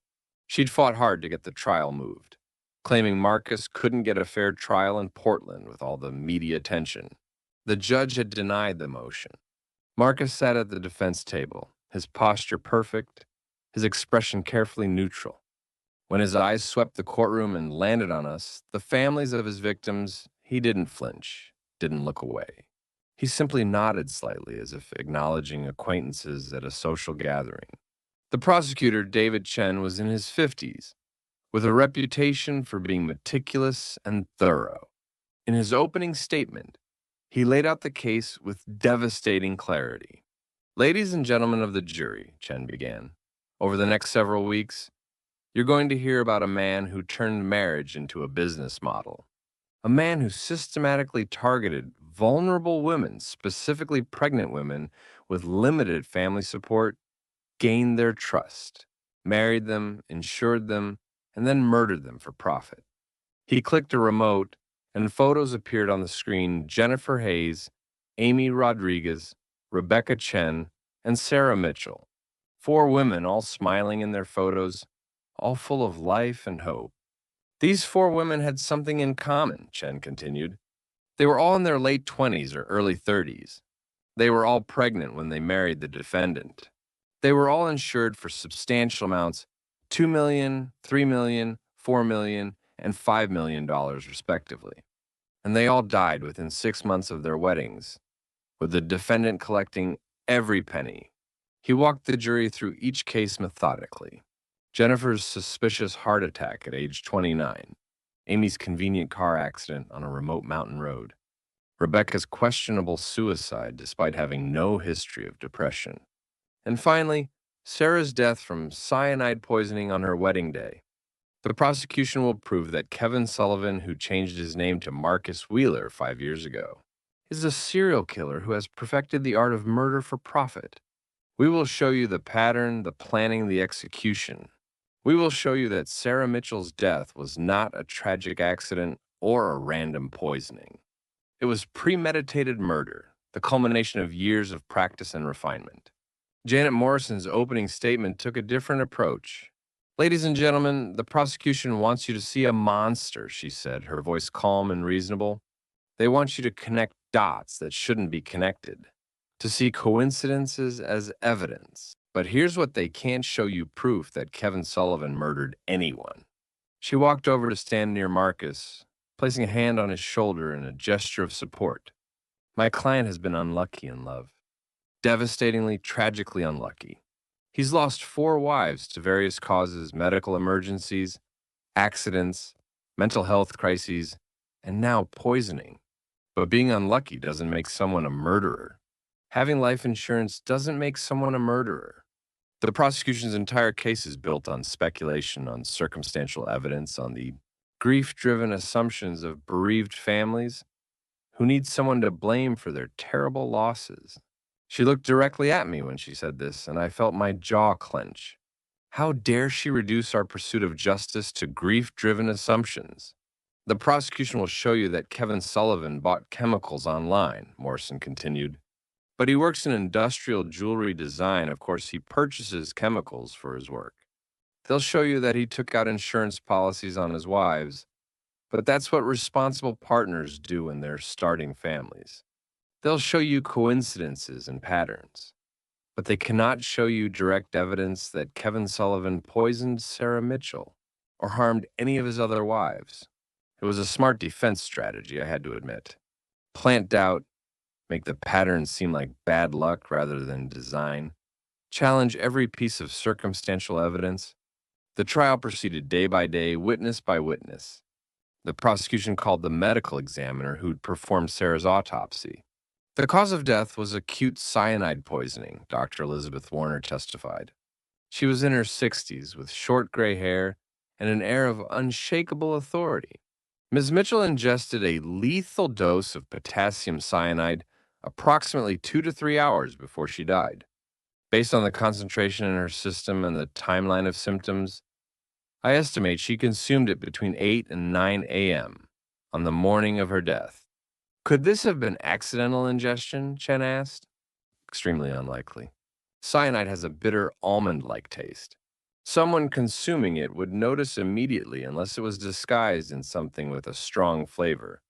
S1: She'd fought hard to get the trial moved, claiming Marcus couldn't get a fair trial in Portland with all the media attention. The judge had denied the motion. Marcus sat at the defense table, his posture perfect, his expression carefully neutral. When his eyes swept the courtroom and landed on us, the families of his victims, he didn't flinch, didn't look away. He simply nodded slightly as if acknowledging acquaintances at a social gathering. The prosecutor, David Chen, was in his 50s, with a reputation for being meticulous and thorough. In his opening statement, he laid out the case with devastating clarity. Ladies and gentlemen of the jury, Chen began, over the next several weeks, you're going to hear about a man who turned marriage into a business model. A man who systematically targeted vulnerable women, specifically pregnant women with limited family support, gained their trust, married them, insured them, and then murdered them for profit. He clicked a remote, and photos appeared on the screen: Jennifer Hayes, Amy Rodriguez, Rebecca Chen, and Sarah Mitchell. 4 women, all smiling in their photos, all full of life and hope. These 4 women had something in common, Chen continued. They were all in their late 20s or early 30s. They were all pregnant when they married the defendant. They were all insured for substantial amounts, $2 million, $3 million, $4 million, and $5 million, respectively. And they all died within 6 months of their weddings, with the defendant collecting every penny. He walked the jury through each case methodically. Jennifer's suspicious heart attack at age 29, Amy's convenient car accident on a remote mountain road, Rebecca's questionable suicide despite having no history of depression, and finally, Sarah's death from cyanide poisoning on her wedding day. The prosecution will prove that Kevin Sullivan, who changed his name to Marcus Wheeler 5 years ago, is a serial killer who has perfected the art of murder for profit. We will show you the pattern, the planning, the execution. We will show you that Sarah Mitchell's death was not a tragic accident or a random poisoning. It was premeditated murder, the culmination of years of practice and refinement. Janet Morrison's opening statement took a different approach. Ladies and gentlemen, the prosecution wants you to see a monster, she said, her voice calm and reasonable. They want you to connect dots that shouldn't be connected, to see coincidences as evidence. But here's what they can't show you: proof that Kevin Sullivan murdered anyone. She walked over to stand near Marcus, placing a hand on his shoulder in a gesture of support. My client has been unlucky in love. Devastatingly, tragically unlucky. He's lost 4 wives to various causes: medical emergencies, accidents, mental health crises, and now poisoning. But being unlucky doesn't make someone a murderer. Having life insurance doesn't make someone a murderer. The prosecution's entire case is built on speculation, on circumstantial evidence, on the grief-driven assumptions of bereaved families who need someone to blame for their terrible losses. She looked directly at me when she said this, and I felt my jaw clench. How dare she reduce our pursuit of justice to grief-driven assumptions? The prosecution will show you that Kevin Sullivan bought chemicals online, Morrison continued. But he works in industrial jewelry design. Of course, he purchases chemicals for his work. They'll show you that he took out insurance policies on his wives, but that's what responsible partners do when they're starting families. They'll show you coincidences and patterns, but they cannot show you direct evidence that Kevin Sullivan poisoned Sarah Mitchell or harmed any of his other wives. It was a smart defense strategy, I had to admit. Plant doubt, make the patterns seem like bad luck rather than design, challenge every piece of circumstantial evidence. The trial proceeded day by day, witness by witness. The prosecution called the medical examiner who'd performed Sarah's autopsy. The cause of death was acute cyanide poisoning, Dr. Elizabeth Warner testified. She was in her 60s with short gray hair and an air of unshakable authority. Ms. Mitchell ingested a lethal dose of potassium cyanide approximately 2 to 3 hours before she died. Based on the concentration in her system and the timeline of symptoms, I estimate she consumed it between 8 and 9 a.m. on the morning of her death. Could this have been accidental ingestion? Chen asked. Extremely unlikely. Cyanide has a bitter almond-like taste. Someone consuming it would notice immediately unless it was disguised in something with a strong flavor,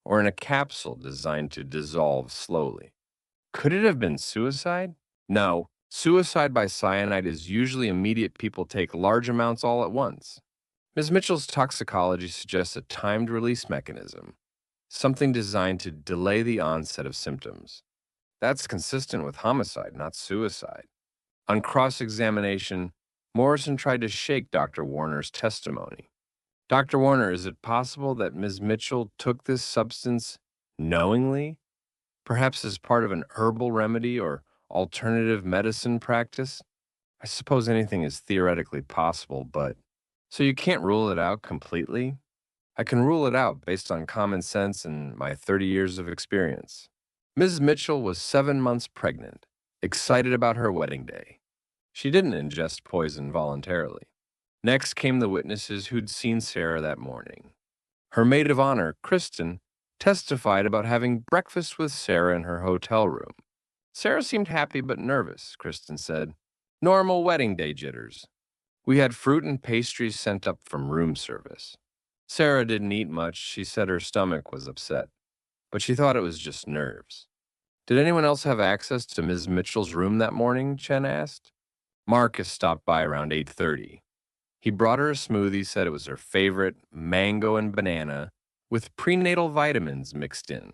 S1: or in a capsule designed to dissolve slowly. Could it have been suicide? No. Suicide by cyanide is usually immediate. People take large amounts all at once. Ms. Mitchell's toxicology suggests a timed release mechanism, something designed to delay the onset of symptoms. That's consistent with homicide, not suicide. On cross-examination, Morrison tried to shake Dr. Warner's testimony. Dr. Warner, is it possible that Ms. Mitchell took this substance knowingly, perhaps as part of an herbal remedy or alternative medicine practice? I suppose anything is theoretically possible, but so you can't rule it out completely? I can rule it out based on common sense and my 30 years of experience. Ms. Mitchell was 7 months pregnant, excited about her wedding day. She didn't ingest poison voluntarily. Next came the witnesses who'd seen Sarah that morning. Her maid of honor, Kristen, testified about having breakfast with Sarah in her hotel room. Sarah seemed happy but nervous, Kristen said. Normal wedding day jitters. We had fruit and pastries sent up from room service. Sarah didn't eat much. She said her stomach was upset, but she thought it was just nerves. Did anyone else have access to Ms. Mitchell's room that morning? Chen asked. Marcus stopped by around 8:30. He brought her a smoothie, said it was her favorite, mango and banana, with prenatal vitamins mixed in.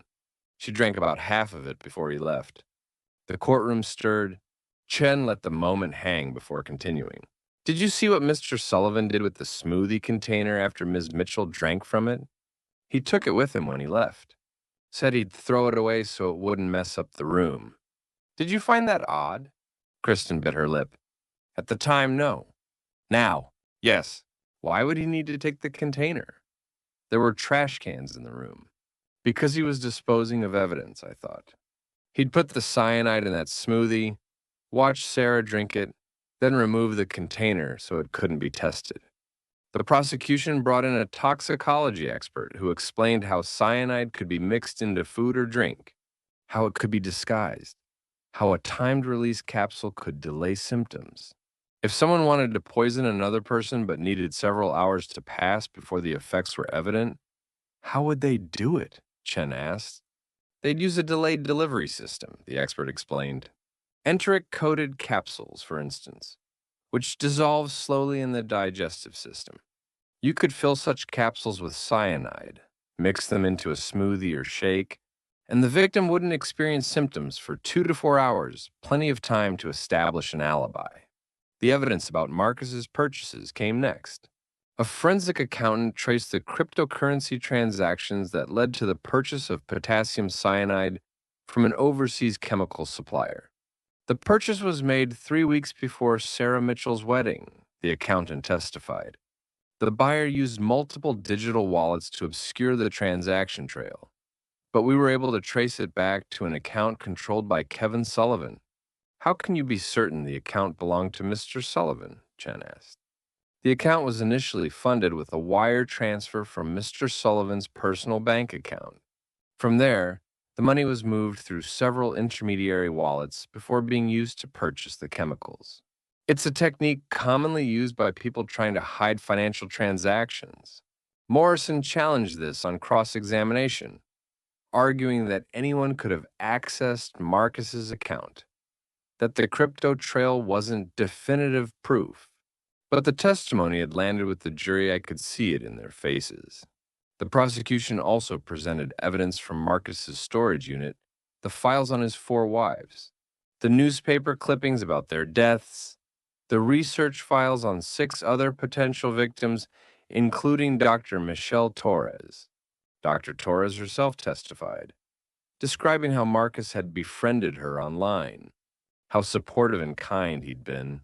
S1: She drank about half of it before he left. The courtroom stirred. Chen let the moment hang before continuing. Did you see what Mr. Sullivan did with the smoothie container after Ms. Mitchell drank from it? He took it with him when he left. Said he'd throw it away so it wouldn't mess up the room. Did you find that odd? Kristen bit her lip. At the time, no. Now, yes. Why would he need to take the container? There were trash cans in the room. Because he was disposing of evidence, I thought. He'd put the cyanide in that smoothie, watch Sarah drink it, then remove the container so it couldn't be tested. The prosecution brought in a toxicology expert who explained how cyanide could be mixed into food or drink, how it could be disguised, how a timed release capsule could delay symptoms. If someone wanted to poison another person but needed several hours to pass before the effects were evident, how would they do it? Chen asked. They'd use a delayed delivery system, the expert explained. Enteric-coated capsules, for instance, which dissolve slowly in the digestive system. You could fill such capsules with cyanide, mix them into a smoothie or shake, and the victim wouldn't experience symptoms for 2 to 4 hours, plenty of time to establish an alibi. The evidence about Marcus's purchases came next. A forensic accountant traced the cryptocurrency transactions that led to the purchase of potassium cyanide from an overseas chemical supplier. The purchase was made 3 weeks before Sarah Mitchell's wedding, the accountant testified. The buyer used multiple digital wallets to obscure the transaction trail, but we were able to trace it back to an account controlled by Kevin Sullivan. How can you be certain the account belonged to Mr. Sullivan? Chen asked. The account was initially funded with a wire transfer from Mr. Sullivan's personal bank account. From there, The money was moved through several intermediary wallets before being used to purchase the chemicals. It's a technique commonly used by people trying to hide financial transactions. Morrison challenged this on cross-examination, arguing that anyone could have accessed Marcus's account, that the crypto trail wasn't definitive proof. But the testimony had landed with the jury. I could see it in their faces. The prosecution also presented evidence from Marcus's storage unit, the files on his four wives, the newspaper clippings about their deaths, the research files on six other potential victims, including Dr. Michelle Torres. Dr. Torres herself testified, describing how Marcus had befriended her online, how supportive and kind he'd been,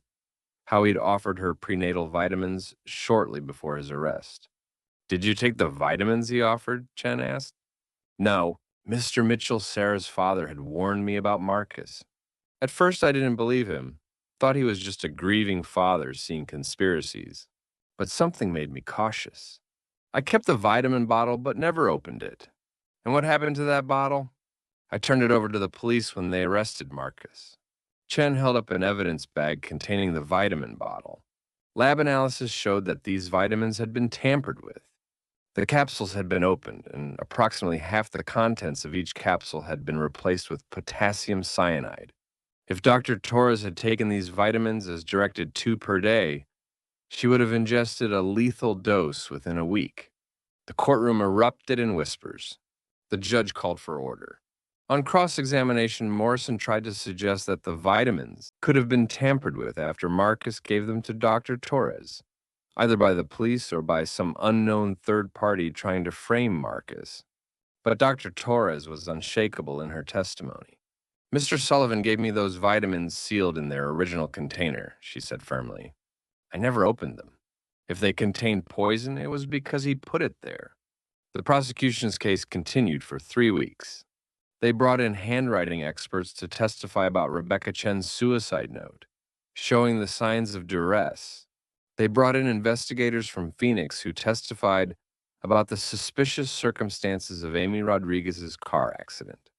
S1: how he'd offered her prenatal vitamins shortly before his arrest. "Did you take the vitamins he offered?" Chen asked. "No. Mr. Mitchell, Sarah's father, had warned me about Marcus. At first, I didn't believe him. Thought he was just a grieving father seeing conspiracies. But something made me cautious. I kept the vitamin bottle but never opened it. And what happened to that bottle? I turned it over to the police when they arrested Marcus." Chen held up an evidence bag containing the vitamin bottle. Lab analysis showed that these vitamins had been tampered with. The capsules had been opened, and approximately half the contents of each capsule had been replaced with potassium cyanide. If Dr. Torres had taken these vitamins as directed 2 per day, she would have ingested a lethal dose within a week. The courtroom erupted in whispers. The judge called for order. On cross-examination, Morrison tried to suggest that the vitamins could have been tampered with after Marcus gave them to Dr. Torres, either by the police or by some unknown third party trying to frame Marcus. But Dr. Torres was unshakable in her testimony. "Mr. Sullivan gave me those vitamins sealed in their original container," she said firmly. "I never opened them. If they contained poison, it was because he put it there." The prosecution's case continued for 3 weeks. They brought in handwriting experts to testify about Rebecca Chen's suicide note, showing the signs of duress. They brought in investigators from Phoenix who testified about the suspicious circumstances of Amy Rodriguez's car accident.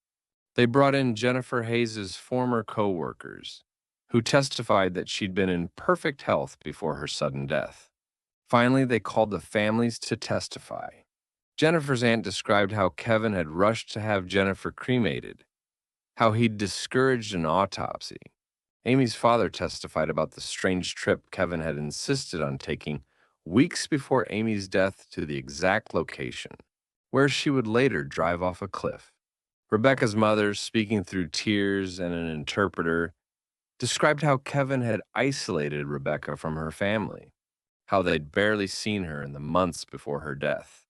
S1: They brought in Jennifer Hayes's former co-workers, who testified that she'd been in perfect health before her sudden death. Finally, they called the families to testify. Jennifer's aunt described how Kevin had rushed to have Jennifer cremated, how he'd discouraged an autopsy. Amy's father testified about the strange trip Kevin had insisted on taking weeks before Amy's death to the exact location, where she would later drive off a cliff. Rebecca's mother, speaking through tears and an interpreter, described how Kevin had isolated Rebecca from her family, how they'd barely seen her in the months before her death.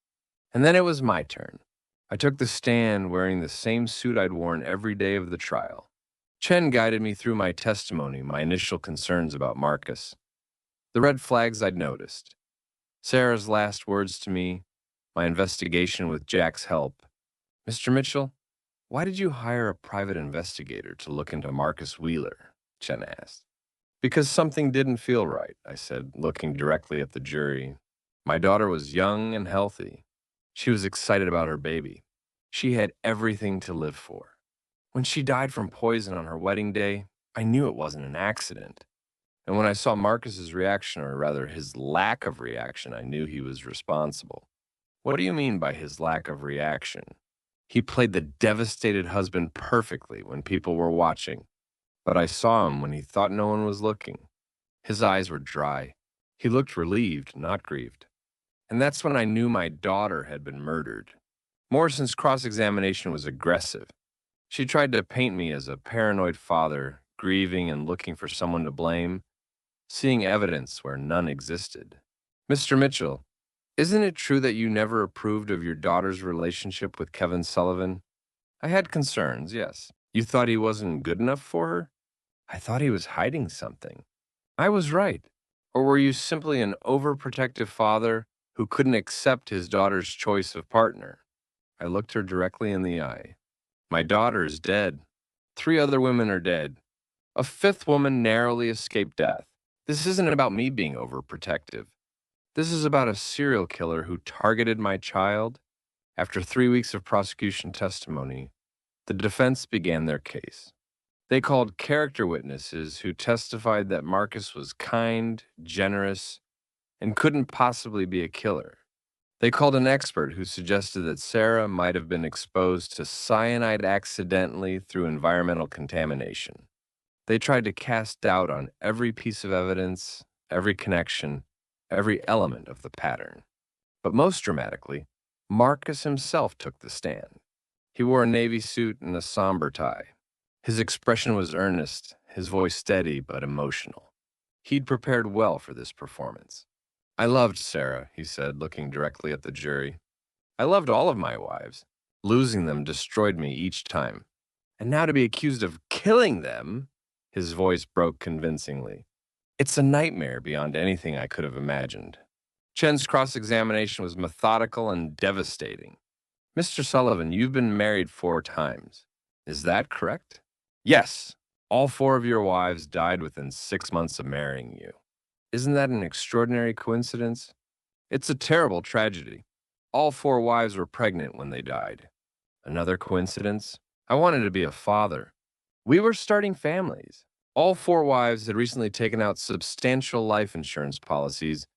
S1: And then it was my turn. I took the stand wearing the same suit I'd worn every day of the trial. Chen guided me through my testimony, my initial concerns about Marcus, the red flags I'd noticed, Sarah's last words to me, my investigation with Jack's help. "Mr. Mitchell, why did you hire a private investigator to look into Marcus Wheeler?" Chen asked. "Because something didn't feel right," I said, looking directly at the jury. "My daughter was young and healthy. She was excited about her baby. She had everything to live for. When she died from poison on her wedding day, I knew it wasn't an accident. And when I saw Marcus's reaction, or rather his lack of reaction, I knew he was responsible." "What do you mean by his lack of reaction?" "He played the devastated husband perfectly when people were watching. But I saw him when he thought no one was looking. His eyes were dry. He looked relieved, not grieved. And that's when I knew my daughter had been murdered." Morrison's cross-examination was aggressive. She tried to paint me as a paranoid father, grieving and looking for someone to blame, seeing evidence where none existed. "Mr. Mitchell, isn't it true that you never approved of your daughter's relationship with Kevin Sullivan?" "I had concerns, yes." "You thought he wasn't good enough for her?" "I thought he was hiding something." "I was right. Or were you simply an overprotective father who couldn't accept his daughter's choice of partner?" I looked her directly in the eye. "My daughter is dead. 3 other women are dead. A 5th woman narrowly escaped death. This isn't about me being overprotective. This is about a serial killer who targeted my child." After 3 weeks of prosecution testimony, The defense began their case. They called character witnesses who testified that Marcus was kind, generous, and couldn't possibly be a killer. They called an expert who suggested that Sarah might have been exposed to cyanide accidentally through environmental contamination. They tried to cast doubt on every piece of evidence, every connection, every element of the pattern. But most dramatically, Marcus himself took the stand. He wore a navy suit and a somber tie. His expression was earnest, his voice steady but emotional. He'd prepared well for this performance. I loved Sarah, he said, looking directly at the jury. I loved all of my wives. Losing them destroyed me each time. And now to be accused of killing them, his voice broke convincingly. It's a nightmare beyond anything I could have imagined. Chen's cross-examination was methodical and devastating. Mr. Sullivan, you've been married 4 times. Is that correct? Yes. All 4 of your wives died within 6 months of marrying you. Isn't that an extraordinary coincidence? It's a terrible tragedy. All 4 wives were pregnant when they died. Another coincidence? I wanted to be a father. We were starting families. All 4 wives had recently taken out substantial life insurance policies,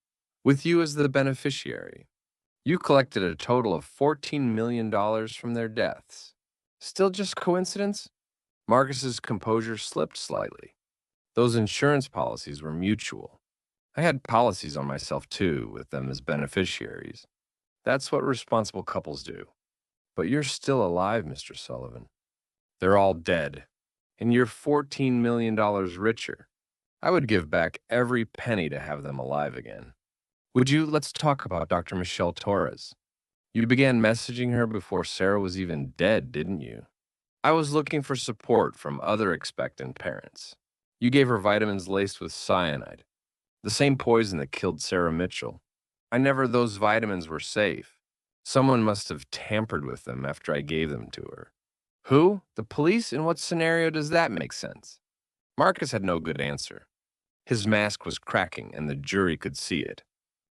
S1: with you as the beneficiary. You collected a total of $14 million from their deaths. Still just coincidence? Marcus's composure slipped slightly. Those insurance policies were mutual. I had policies on myself too, with them as beneficiaries. That's what responsible couples do. But you're still alive, Mr. Sullivan. They're all dead. And you're $14 million richer. I would give back every penny to have them alive again. Let's talk about Dr. Michelle Torres. You began messaging her before Sarah was even dead, didn't you? I was looking for support from other expectant parents. You gave her vitamins laced with cyanide, the same poison that killed Sarah Mitchell. Those vitamins were safe. Someone must have tampered with them after I gave them to her. Who? The police? In what scenario does that make sense? Marcus had no good answer. His mask was cracking, and the jury could see it.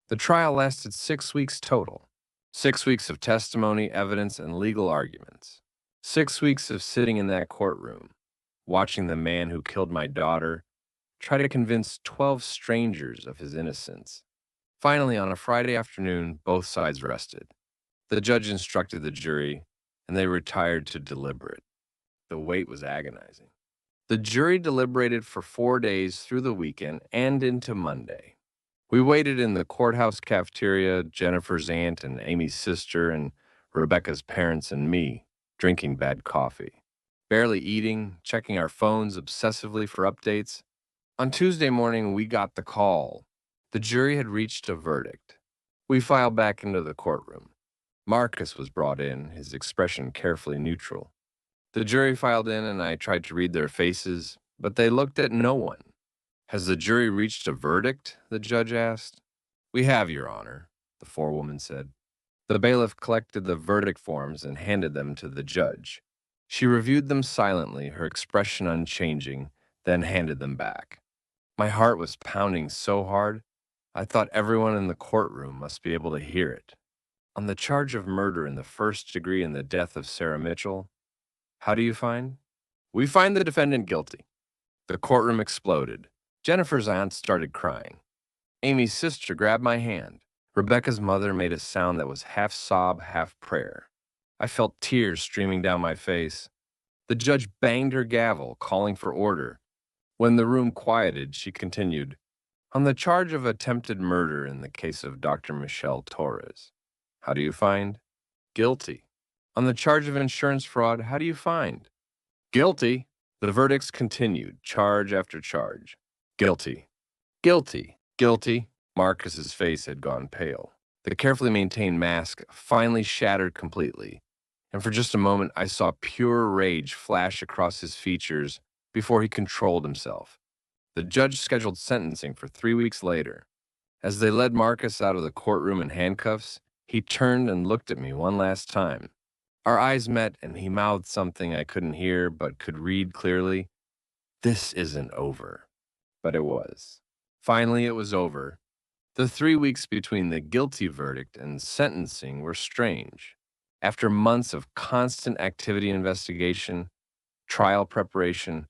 S1: The trial lasted 6 weeks total. 6 weeks of testimony, evidence, and legal arguments. 6 weeks of sitting in that courtroom, watching the man who killed my daughter try to convince 12 strangers of his innocence. Finally, on a Friday afternoon, both sides rested. The judge instructed the jury, and they retired to deliberate. The wait was agonizing. The jury deliberated for 4 days through the weekend and into Monday. We waited in the courthouse cafeteria, Jennifer's aunt and Amy's sister and Rebecca's parents and me, drinking bad coffee. Barely eating, checking our phones obsessively for updates. On Tuesday morning, we got the call. The jury had reached a verdict. We filed back into the courtroom. Marcus was brought in, his expression carefully neutral. The jury filed in and I tried to read their faces, but they looked at no one. Has the jury reached a verdict? The judge asked. We have, Your Honor, the forewoman said. The bailiff collected the verdict forms and handed them to the judge. She reviewed them silently, her expression unchanging, then handed them back. My heart was pounding so hard, I thought everyone in the courtroom must be able to hear it. On the charge of murder in the first degree in the death of Sarah Mitchell, how do you find? We find the defendant guilty. The courtroom exploded. Jennifer's aunt started crying. Amy's sister grabbed my hand. Rebecca's mother made a sound that was half sob, half prayer. I felt tears streaming down my face. The judge banged her gavel, calling for order. When the room quieted, she continued, on the charge of attempted murder in the case of Dr. Michelle Torres, how do you find? Guilty. On the charge of insurance fraud, how do you find? Guilty. The verdicts continued, charge after charge. Guilty. Guilty. Guilty. Marcus's face had gone pale. The carefully maintained mask finally shattered completely, and for just a moment I saw pure rage flash across his features before he controlled himself. The judge scheduled sentencing for 3 weeks later. As they led Marcus out of the courtroom in handcuffs, he turned and looked at me one last time. Our eyes met, and he mouthed something I couldn't hear but could read clearly. This isn't over. But it was. Finally, it was over. The 3 weeks between the guilty verdict and sentencing were strange. After months of constant activity investigation, trial preparation,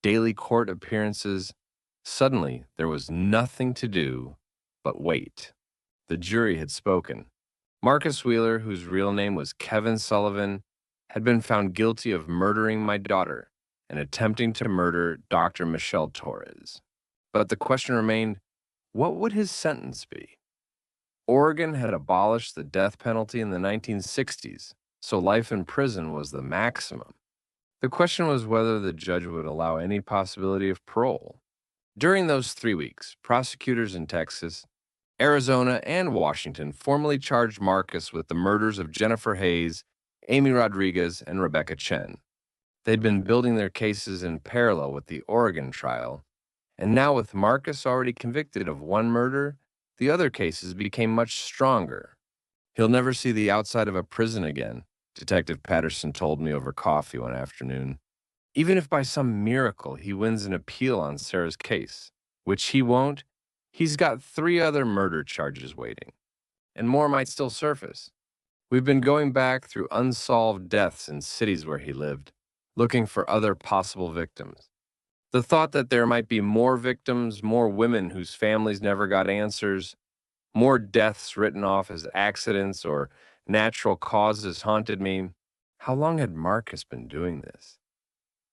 S1: daily court appearances, suddenly there was nothing to do but wait. The jury had spoken. Marcus Wheeler, whose real name was Kevin Sullivan, had been found guilty of murdering my daughter and attempting to murder Dr. Michelle Torres. But the question remained, what would his sentence be? Oregon had abolished the death penalty in the 1960s, so life in prison was the maximum. The question was whether the judge would allow any possibility of parole. During those 3 weeks, prosecutors in Texas, Arizona, and Washington formally charged Marcus with the murders of Jennifer Hayes, Amy Rodriguez, and Rebecca Chen. They'd been building their cases in parallel with the Oregon trial, and now with Marcus already convicted of one murder, the other cases became much stronger. He'll never see the outside of a prison again, Detective Patterson told me over coffee one afternoon. Even if by some miracle he wins an appeal on Sarah's case, which he won't, he's got 3 other murder charges waiting, and more might still surface. We've been going back through unsolved deaths in cities where he lived, looking for other possible victims. The thought that there might be more victims, more women whose families never got answers, more deaths written off as accidents or natural causes haunted me. How long had Marcus been doing this?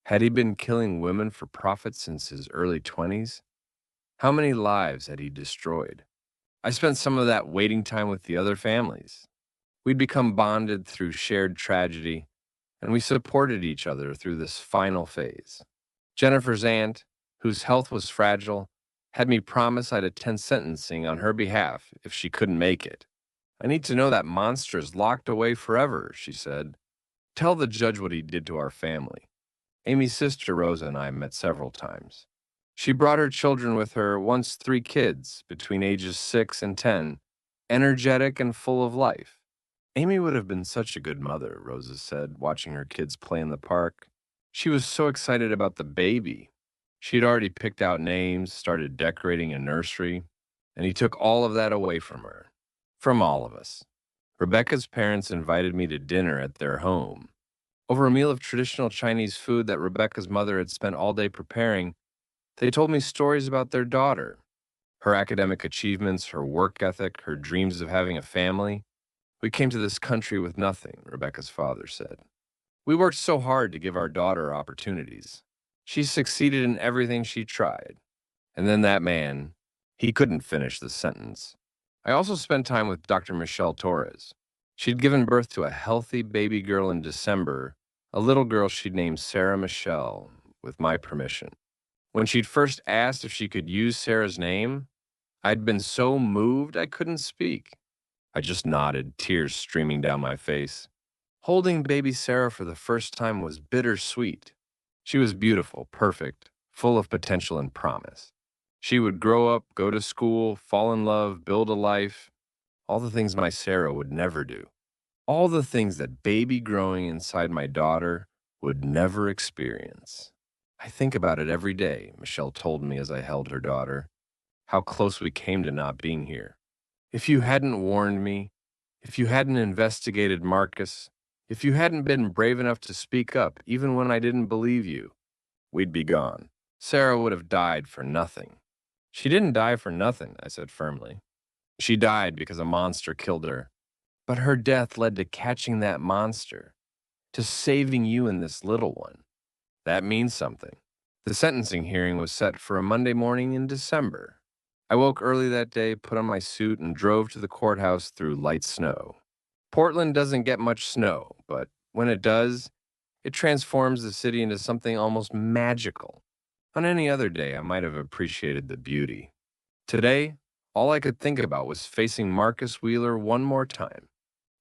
S1: Had he been killing women for profit since his early 20s? How many lives had he destroyed? I spent some of that waiting time with the other families. We'd become bonded through shared tragedy, and we supported each other through this final phase. Jennifer's aunt, whose health was fragile, had me promise I'd attend sentencing on her behalf if she couldn't make it. I need to know that monster is locked away forever, she said. Tell the judge what he did to our family. Amy's sister Rosa and I met several times. She brought her children with her, once 3 kids, between ages 6 and 10, energetic and full of life. Amy would have been such a good mother, Rosa said, watching her kids play in the park. She was so excited about the baby. She'd already picked out names, started decorating a nursery, and he took all of that away from her. From all of us. Rebecca's parents invited me to dinner at their home. Over a meal of traditional Chinese food that Rebecca's mother had spent all day preparing, they told me stories about their daughter, her academic achievements, her work ethic, her dreams of having a family. We came to this country with nothing, Rebecca's father said. We worked so hard to give our daughter opportunities. She succeeded in everything she tried. And then that man, he couldn't finish the sentence. I also spent time with Dr. Michelle Torres. She'd given birth to a healthy baby girl in December, a little girl she'd named Sarah Michelle, with my permission. When she'd first asked if she could use Sarah's name, I'd been so moved I couldn't speak. I just nodded, tears streaming down my face. Holding baby Sarah for the first time was bittersweet. She was beautiful, perfect, full of potential and promise. She would grow up, go to school, fall in love, build a life, all the things my Sarah would never do. All the things that baby growing inside my daughter would never experience. I think about it every day, Michelle told me as I held her daughter. How close we came to not being here. If you hadn't warned me, if you hadn't investigated Marcus, if you hadn't been brave enough to speak up, even when I didn't believe you, we'd be gone. Sarah would have died for nothing. She didn't die for nothing, I said firmly. She died because a monster killed her. But her death led to catching that monster, to saving you and this little one. That means something. The sentencing hearing was set for a Monday morning in December. I woke early that day, put on my suit, and drove to the courthouse through light snow. Portland doesn't get much snow, but when it does, it transforms the city into something almost magical. On any other day, I might have appreciated the beauty. Today, all I could think about was facing Marcus Wheeler one more time.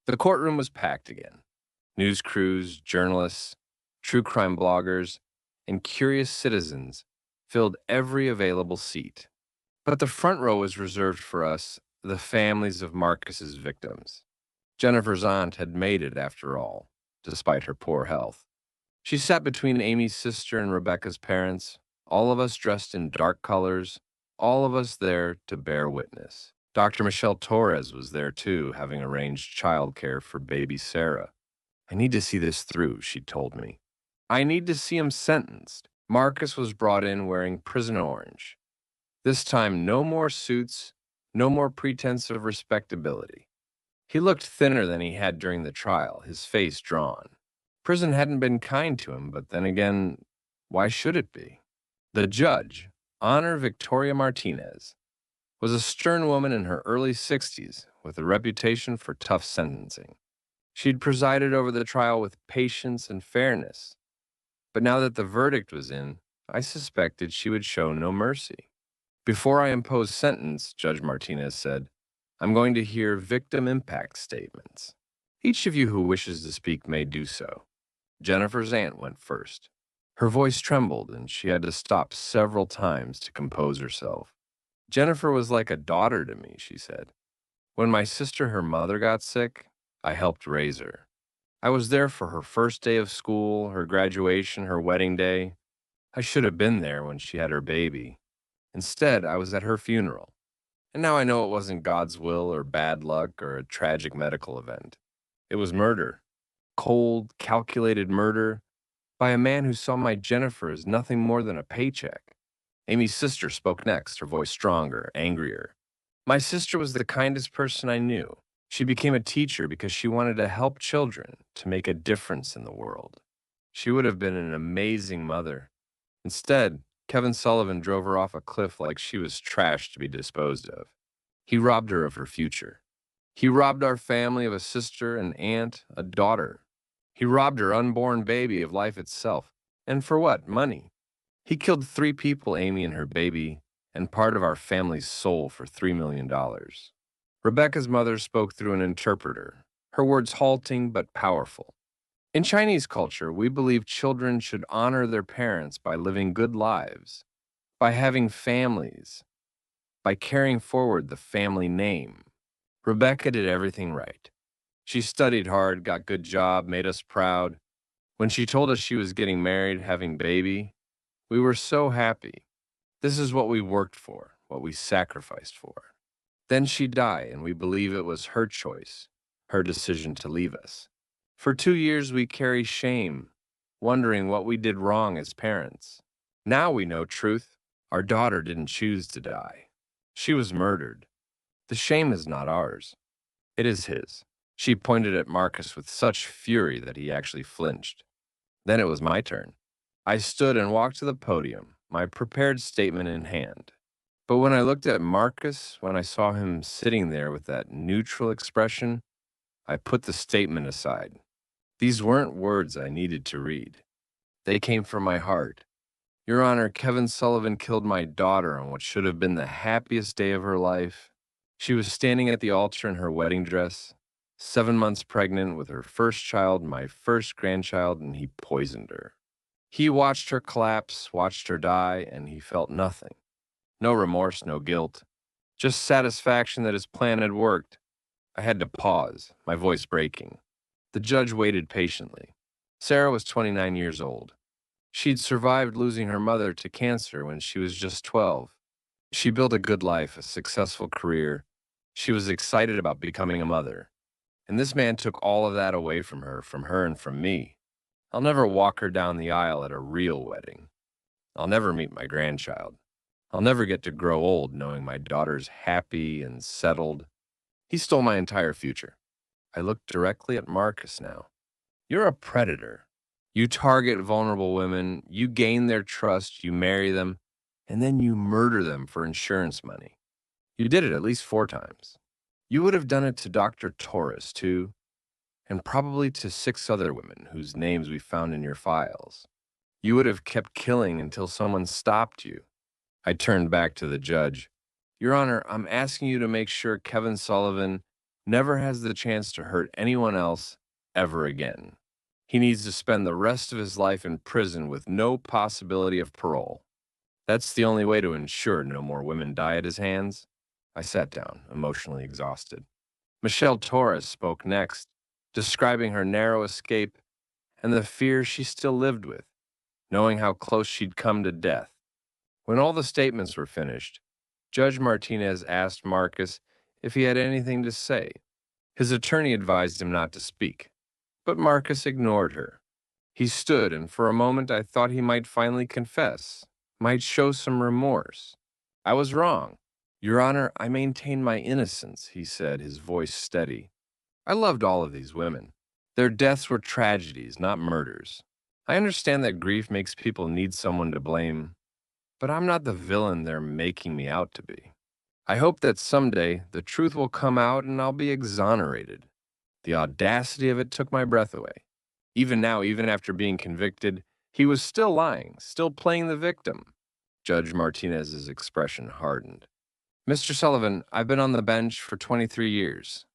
S1: The courtroom was packed again. News crews, journalists, true crime bloggers, and curious citizens filled every available seat. But the front row was reserved for us, the families of Marcus's victims. Jennifer's aunt had made it after all, despite her poor health. She sat between Amy's sister and Rebecca's parents, all of us dressed in dark colors, all of us there to bear witness. Dr. Michelle Torres was there too, having arranged childcare for baby Sarah. I need to see this through, she told me. I need to see him sentenced. Marcus was brought in wearing prison orange. This time, no more suits, no more pretense of respectability. He looked thinner than he had during the trial, his face drawn. Prison hadn't been kind to him, but then again, why should it be? The judge, Honor Victoria Martinez, was a stern woman in her early 60s with a reputation for tough sentencing. She'd presided over the trial with patience and fairness, but now that the verdict was in, I suspected she would show no mercy. Before I impose sentence, Judge Martinez said, I'm going to hear victim impact statements. Each of you who wishes to speak may do so. Jennifer's aunt went first. Her voice trembled, and she had to stop several times to compose herself. Jennifer was like a daughter to me, she said. When my sister, her mother, got sick, I helped raise her. I was there for her first day of school, her graduation, her wedding day. I should have been there when she had her baby. Instead, I was at her funeral. And now I know it wasn't God's will or bad luck or a tragic medical event. It was murder. Cold, calculated murder by a man who saw my Jennifer as nothing more than a paycheck. Amy's sister spoke next, her voice stronger, angrier. My sister was the kindest person I knew. She became a teacher because she wanted to help children, to make a difference in the world. She would have been an amazing mother. Instead, Kevin Sullivan drove her off a cliff like she was trash to be disposed of. He robbed her of her future. He robbed our family of a sister, an aunt, a daughter. He robbed her unborn baby of life itself. And for what? Money. He killed 3 people, Amy and her baby, and part of our family's soul for $3 million. Rebecca's mother spoke through an interpreter, her words halting but powerful. In Chinese culture, we believe children should honor their parents by living good lives, by having families, by carrying forward the family name. Rebecca did everything right. She studied hard, got good job, made us proud. When she told us she was getting married, having baby, we were so happy. This is what we worked for, what we sacrificed for. Then she'd die, and we believe it was her choice, her decision to leave us. For 2 years, we carry shame, wondering what we did wrong as parents. Now we know truth. Our daughter didn't choose to die. She was murdered. The shame is not ours. It is his. She pointed at Marcus with such fury that he actually flinched. Then it was my turn. I stood and walked to the podium, my prepared statement in hand. But when I looked at Marcus, when I saw him sitting there with that neutral expression, I put the statement aside. These weren't words I needed to read. They came from my heart. Your Honor, Kevin Sullivan killed my daughter on what should have been the happiest day of her life. She was standing at the altar in her wedding dress, 7 months pregnant with her first child, my first grandchild, and he poisoned her. He watched her collapse, watched her die, and he felt nothing. No remorse, no guilt. Just satisfaction that his plan had worked. I had to pause, my voice breaking. The judge waited patiently. Sarah was 29 years old. She'd survived losing her mother to cancer when she was just 12. She built a good life, a successful career. She was excited about becoming a mother. And this man took all of that away from her and from me. I'll never walk her down the aisle at a real wedding. I'll never meet my grandchild. I'll never get to grow old knowing my daughter's happy and settled. He stole my entire future. I looked directly at Marcus now. You're a predator. You target vulnerable women, you gain their trust, you marry them, and then you murder them for insurance money. You did it at least 4 times. You would have done it to Dr. Torres, too, and probably to 6 other women whose names we found in your files. You would have kept killing until someone stopped you. I turned back to the judge. Your Honor, I'm asking you to make sure Kevin Sullivan never has the chance to hurt anyone else ever again. He needs to spend the rest of his life in prison with no possibility of parole. That's the only way to ensure no more women die at his hands. I sat down, emotionally exhausted. Michelle Torres spoke next, describing her narrow escape and the fear she still lived with, knowing how close she'd come to death. When all the statements were finished, Judge Martinez asked Marcus if he had anything to say. His attorney advised him not to speak, but Marcus ignored her. He stood, and for a moment I thought he might finally confess, might show some remorse. I was wrong. Your Honor, I maintain my innocence, he said, his voice steady. I loved all of these women. Their deaths were tragedies, not murders. I understand that grief makes people need someone to blame, but I'm not the villain they're making me out to be. I hope that someday the truth will come out and I'll be exonerated. The audacity of it took my breath away. Even now, even after being convicted, he was still lying, still playing the victim. Judge Martinez's expression hardened. Mr. Sullivan, I've been on the bench for 23 years.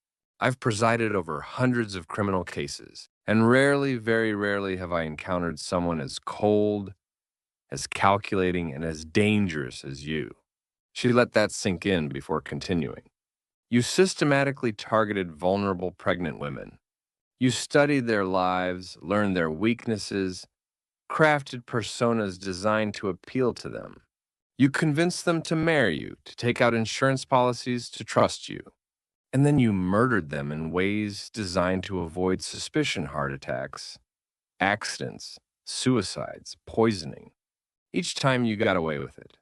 S1: I've presided over hundreds of criminal cases, and rarely, very rarely have I encountered someone as cold, as calculating, and as dangerous as you. She let that sink in before continuing. You systematically targeted vulnerable pregnant women. You studied their lives, learned their weaknesses, crafted personas designed to appeal to them. You convinced them to marry you, to take out insurance policies, to trust you. And then you murdered them in ways designed to avoid suspicion: heart attacks, accidents, suicides, poisoning. Each time you got away with it.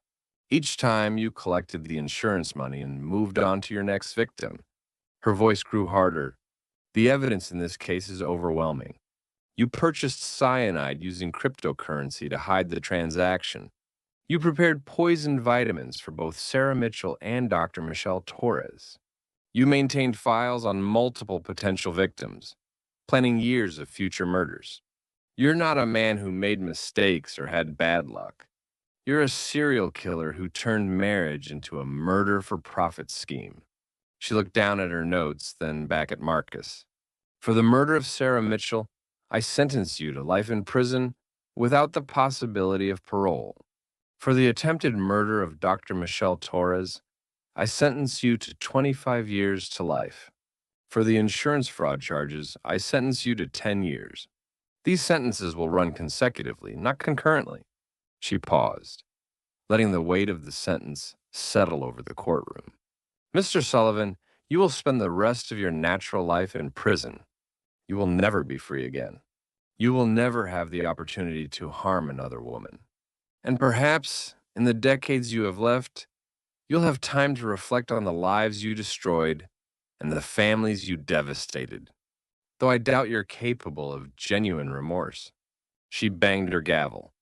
S1: Each time you collected the insurance money and moved on to your next victim. Her voice grew harder. The evidence in this case is overwhelming. You purchased cyanide using cryptocurrency to hide the transaction. You prepared poisoned vitamins for both Sarah Mitchell and Dr. Michelle Torres. You maintained files on multiple potential victims, planning years of future murders. You're not a man who made mistakes or had bad luck. You're a serial killer who turned marriage into a murder-for-profit scheme. She looked down at her notes, then back at Marcus. For the murder of Sarah Mitchell, I sentence you to life in prison without the possibility of parole. For the attempted murder of Dr. Michelle Torres, I sentence you to 25 years to life. For the insurance fraud charges, I sentence you to 10 years. These sentences will run consecutively, not concurrently. She paused, letting the weight of the sentence settle over the courtroom. Mr. Sullivan, you will spend the rest of your natural life in prison. You will never be free again. You will never have the opportunity to harm another woman. And perhaps, in the decades you have left, you'll have time to reflect on the lives you destroyed and the families you devastated, though I doubt you're capable of genuine remorse. She banged her gavel.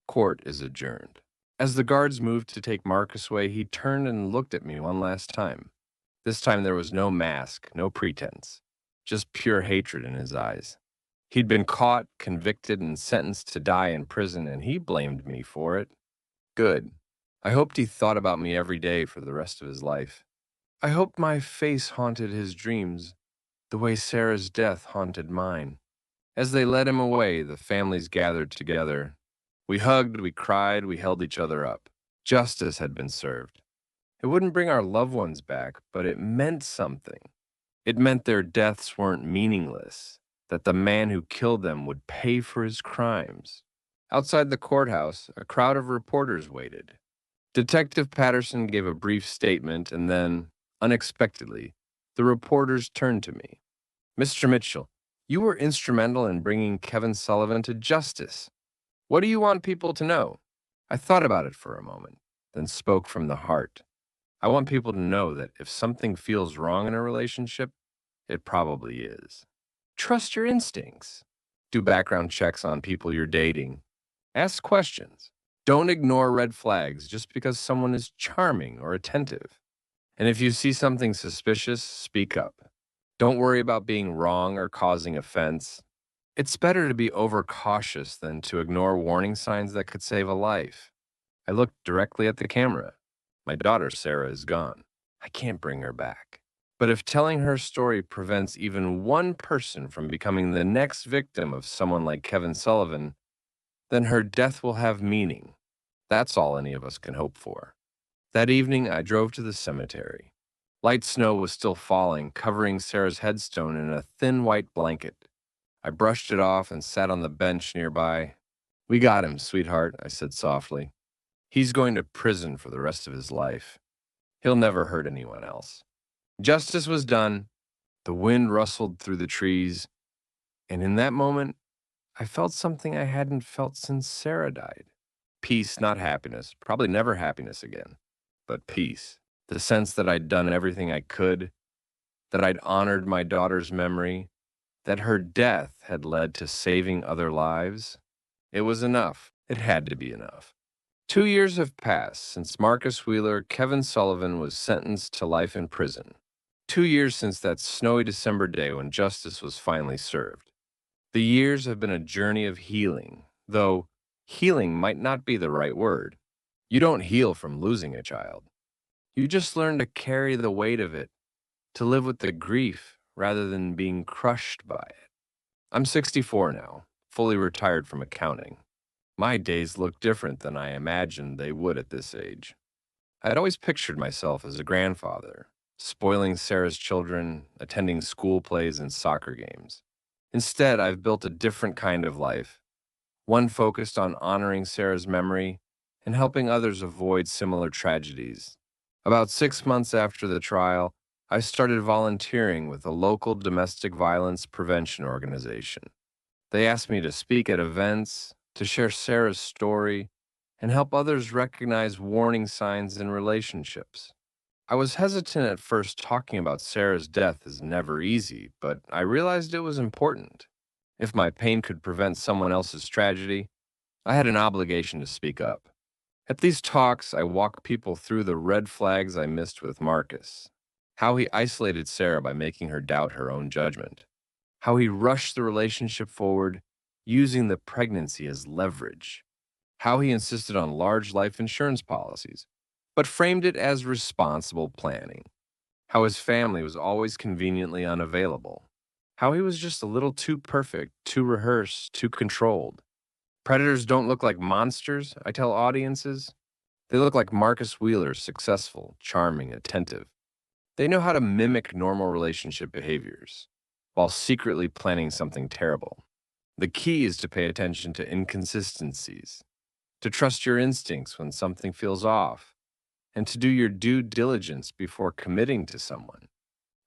S1: Court is adjourned. As the guards moved to take Marcus away, he turned and looked at me one last time. This time there was no mask, no pretense, just pure hatred in his eyes. He'd been caught, convicted, and sentenced to die in prison, and he blamed me for it. Good. I hoped he thought about me every day for the rest of his life. I hoped my face haunted his dreams, the way Sarah's death haunted mine. As they led him away, the families gathered together. We hugged, we cried, we held each other up. Justice had been served. It wouldn't bring our loved ones back, but it meant something. It meant their deaths weren't meaningless, that the man who killed them would pay for his crimes. Outside the courthouse, a crowd of reporters waited. Detective Patterson gave a brief statement, and then, unexpectedly, the reporters turned to me. Mr. Mitchell, you were instrumental in bringing Kevin Sullivan to justice. What do you want people to know? I thought about it for a moment, then spoke from the heart. I want people to know that if something feels wrong in a relationship, it probably is. Trust your instincts. Do background checks on people you're dating. Ask questions. Don't ignore red flags just because someone is charming or attentive. And if you see something suspicious, speak up. Don't worry about being wrong or causing offense. It's better to be overcautious than to ignore warning signs that could save a life. I looked directly at the camera. My daughter, Sarah, is gone. I can't bring her back. But if telling her story prevents even one person from becoming the next victim of someone like Kevin Sullivan, then her death will have meaning. That's all any of us can hope for. That evening, I drove to the cemetery. Light snow was still falling, covering Sarah's headstone in a thin white blanket. I brushed it off and sat on the bench nearby. We got him, sweetheart, I said softly. He's going to prison for the rest of his life. He'll never hurt anyone else. Justice was done, the wind rustled through the trees, and in that moment, I felt something I hadn't felt since Sarah died. Peace, not happiness, probably never happiness again, but peace. The sense that I'd done everything I could, that I'd honored my daughter's memory, that her death had led to saving other lives. It was enough. It had to be enough. 2 years have passed since Marcus Wheeler, Kevin Sullivan, was sentenced to life in prison. 2 years since that snowy December day when justice was finally served. The years have been a journey of healing, though healing might not be the right word. You don't heal from losing a child. You just learn to carry the weight of it, to live with the grief rather than being crushed by it. I'm 64 now, fully retired from accounting. My days look different than I imagined they would at this age. I had always pictured myself as a grandfather, spoiling Sarah's children, attending school plays and soccer games. Instead, I've built a different kind of life, one focused on honoring Sarah's memory and helping others avoid similar tragedies. About 6 months after the trial, I started volunteering with a local domestic violence prevention organization. They asked me to speak at events, to share Sarah's story, and help others recognize warning signs in relationships. I was hesitant at first. Talking about Sarah's death is never easy, but I realized it was important. If my pain could prevent someone else's tragedy, I had an obligation to speak up. At these talks, I walk people through the red flags I missed with Marcus. How he isolated Sarah by making her doubt her own judgment. How he rushed the relationship forward, using the pregnancy as leverage. How he insisted on large life insurance policies, but framed it as responsible planning. How his family was always conveniently unavailable. How he was just a little too perfect, too rehearsed, too controlled. Predators don't look like monsters, I tell audiences. They look like Marcus Wheeler, successful, charming, attentive. They know how to mimic normal relationship behaviors while secretly planning something terrible. The key is to pay attention to inconsistencies, to trust your instincts when something feels off, and to do your due diligence before committing to someone.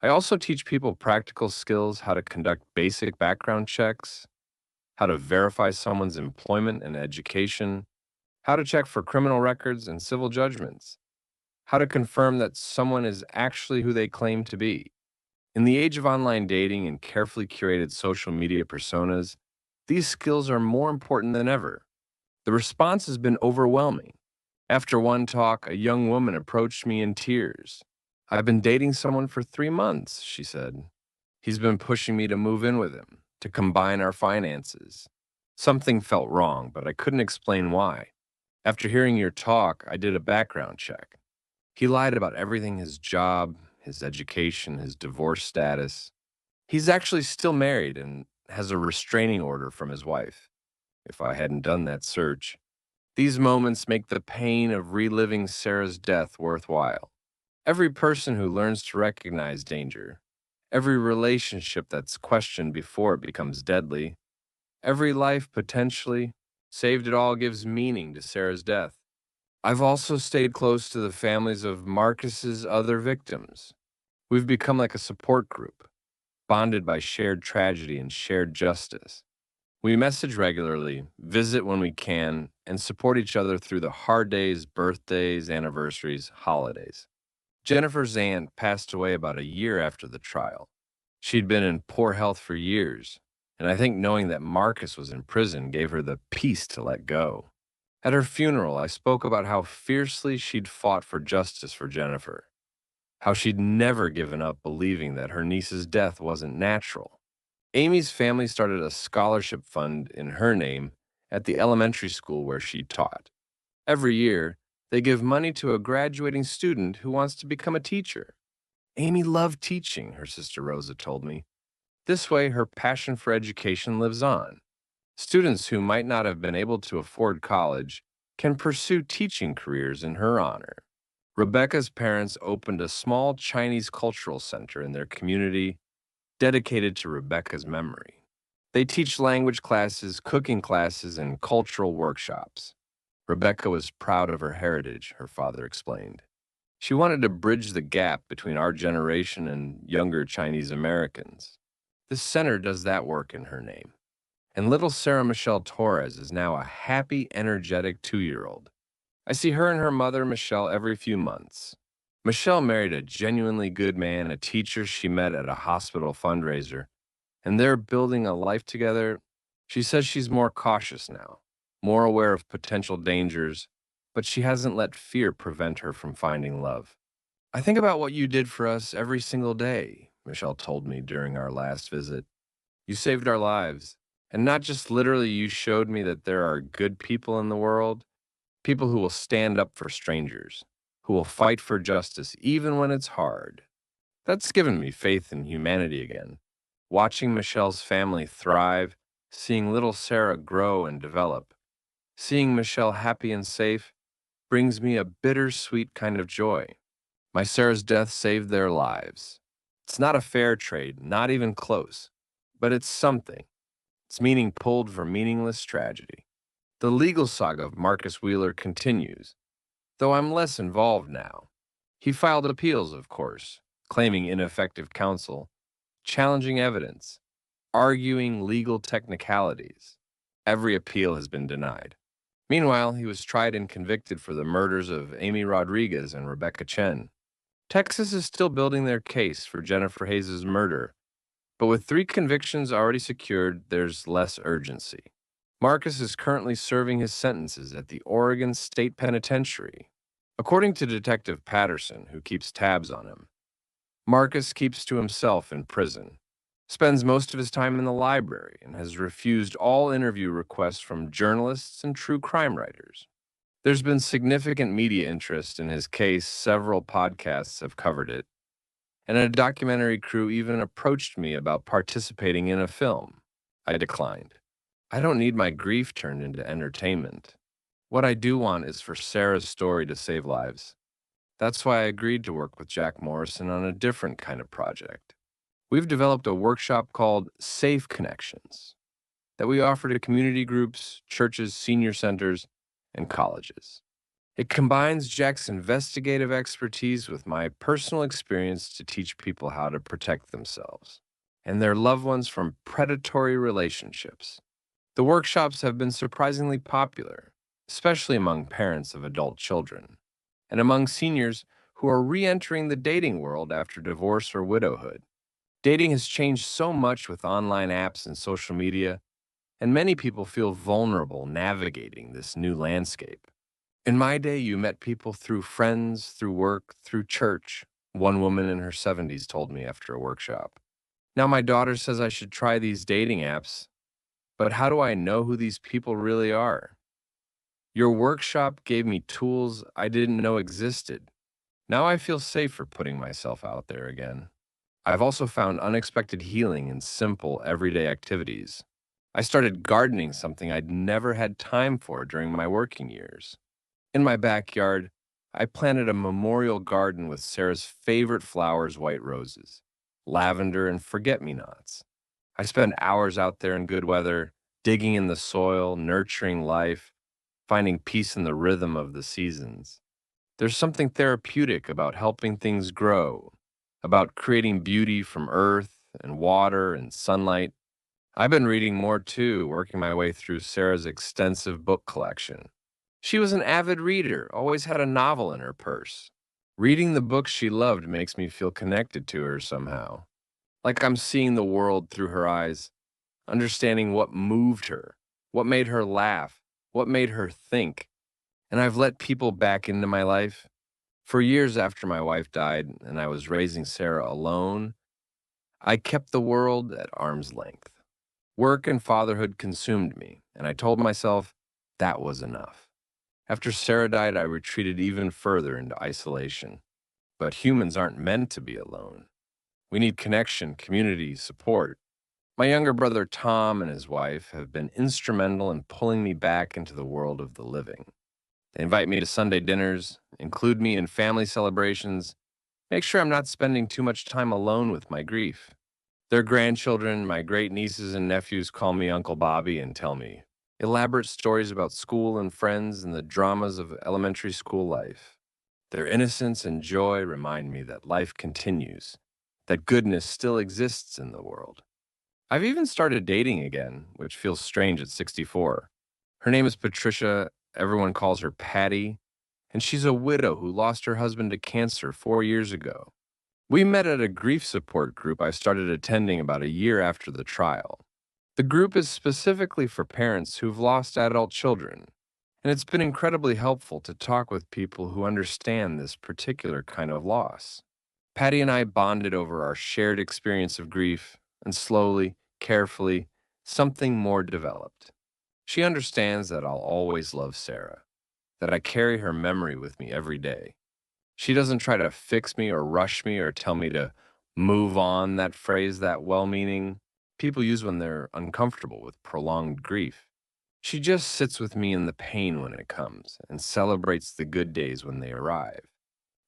S1: I also teach people practical skills: how to conduct basic background checks, how to verify someone's employment and education, how to check for criminal records and civil judgments, how to confirm that someone is actually who they claim to be. In the age of online dating and carefully curated social media personas, these skills are more important than ever. The response has been overwhelming. After one talk, a young woman approached me in tears. "I've been dating someone for 3 months," she said. "He's been pushing me to move in with him, to combine our finances. Something felt wrong, but I couldn't explain why. After hearing your talk, I did a background check. He lied about everything: his job, his education, his divorce status. He's actually still married and has a restraining order from his wife. If I hadn't done that search, these moments make the pain of reliving Sarah's death worthwhile. Every person who learns to recognize danger, every relationship that's questioned before it becomes deadly, every life potentially saved, it all gives meaning to Sarah's death. I've also stayed close to the families of Marcus's other victims. We've become like a support group, bonded by shared tragedy and shared justice. We message regularly, visit when we can, and support each other through the hard days, birthdays, anniversaries, holidays. Jennifer's aunt passed away about a year after the trial. She'd been in poor health for years, and I think knowing that Marcus was in prison gave her the peace to let go. At her funeral, I spoke about how fiercely she'd fought for justice for Jennifer, how she'd never given up believing that her niece's death wasn't natural. Amy's family started a scholarship fund in her name at the elementary school where she taught. Every year, they give money to a graduating student who wants to become a teacher. Amy loved teaching, her sister Rosa told me. This way, her passion for education lives on. Students who might not have been able to afford college can pursue teaching careers in her honor. Rebecca's parents opened a small Chinese cultural center in their community dedicated to Rebecca's memory. They teach language classes, cooking classes, and cultural workshops. Rebecca was proud of her heritage, her father explained. She wanted to bridge the gap between our generation and younger Chinese Americans. This center does that work in her name. And little Sarah Michelle Torres is now a happy, energetic 2-year-old. I see her and her mother, Michelle, every few months. Michelle married a genuinely good man, a teacher she met at a hospital fundraiser, and they're building a life together. She says she's more cautious now, more aware of potential dangers, but she hasn't let fear prevent her from finding love. I think about what you did for us every single day, Michelle told me during our last visit. You saved our lives. And not just literally, you showed me that there are good people in the world, people who will stand up for strangers, who will fight for justice even when it's hard. That's given me faith in humanity again. Watching Michelle's family thrive, seeing little Sarah grow and develop, seeing Michelle happy and safe brings me a bittersweet kind of joy. My Sarah's death saved their lives. It's not a fair trade, not even close, but it's something. It's meaning pulled for meaningless tragedy. The legal saga of Marcus Wheeler continues, though I'm less involved now. He filed appeals, of course, claiming ineffective counsel, challenging evidence, arguing legal technicalities. Every appeal has been denied. Meanwhile, he was tried and convicted for the murders of Amy Rodriguez and Rebecca Chen. Texas is still building their case for Jennifer Hayes' murder, but with 3 convictions already secured, there's less urgency. Marcus is currently serving his sentences at the Oregon State Penitentiary. According to Detective Patterson, who keeps tabs on him, Marcus keeps to himself in prison, spends most of his time in the library, and has refused all interview requests from journalists and true crime writers. There's been significant media interest in his case. Several podcasts have covered it, and a documentary crew even approached me about participating in a film. I declined. I don't need my grief turned into entertainment. What I do want is for Sarah's story to save lives. That's why I agreed to work with Jack Morrison on a different kind of project. We've developed a workshop called Safe Connections that we offer to community groups, churches, senior centers, and colleges. It combines Jack's investigative expertise with my personal experience to teach people how to protect themselves and their loved ones from predatory relationships. The workshops have been surprisingly popular, especially among parents of adult children, and among seniors who are re-entering the dating world after divorce or widowhood. Dating has changed so much with online apps and social media, and many people feel vulnerable navigating this new landscape. In my day, you met people through friends, through work, through church, one woman in her 70s told me after a workshop. Now my daughter says I should try these dating apps, but how do I know who these people really are? Your workshop gave me tools I didn't know existed. Now I feel safer putting myself out there again. I've also found unexpected healing in simple, everyday activities. I started gardening, something I'd never had time for during my working years. In my backyard, I planted a memorial garden with Sarah's favorite flowers, white roses, lavender, and forget-me-nots. I spend hours out there in good weather, digging in the soil, nurturing life, finding peace in the rhythm of the seasons. There's something therapeutic about helping things grow, about creating beauty from earth and water and sunlight. I've been reading more too, working my way through Sarah's extensive book collection. She was an avid reader, always had a novel in her purse. Reading the books she loved makes me feel connected to her somehow, like I'm seeing the world through her eyes, understanding what moved her, what made her laugh, what made her think. And I've let people back into my life. For years after my wife died and I was raising Sarah alone, I kept the world at arm's length. Work and fatherhood consumed me, and I told myself that was enough. After Sarah died, I retreated even further into isolation. But humans aren't meant to be alone. We need connection, community, support. My younger brother Tom and his wife have been instrumental in pulling me back into the world of the living. They invite me to Sunday dinners, include me in family celebrations, make sure I'm not spending too much time alone with my grief. Their grandchildren, my great nieces and nephews, call me Uncle Bobby and tell me elaborate stories about school and friends and the dramas of elementary school life. Their innocence and joy remind me that life continues, that goodness still exists in the world. I've even started dating again, which feels strange at 64. Her name is Patricia. Everyone calls her Patty, and she's a widow who lost her husband to cancer 4 years ago. We met at a grief support group I started attending about a year after the trial. The group is specifically for parents who've lost adult children, and it's been incredibly helpful to talk with people who understand this particular kind of loss. Patty and I bonded over our shared experience of grief, and slowly, carefully, something more developed. She understands that I'll always love Sarah, that I carry her memory with me every day. She doesn't try to fix me or rush me or tell me to move on, that phrase that well meaning people use when they're uncomfortable with prolonged grief. She just sits with me in the pain when it comes and celebrates the good days when they arrive.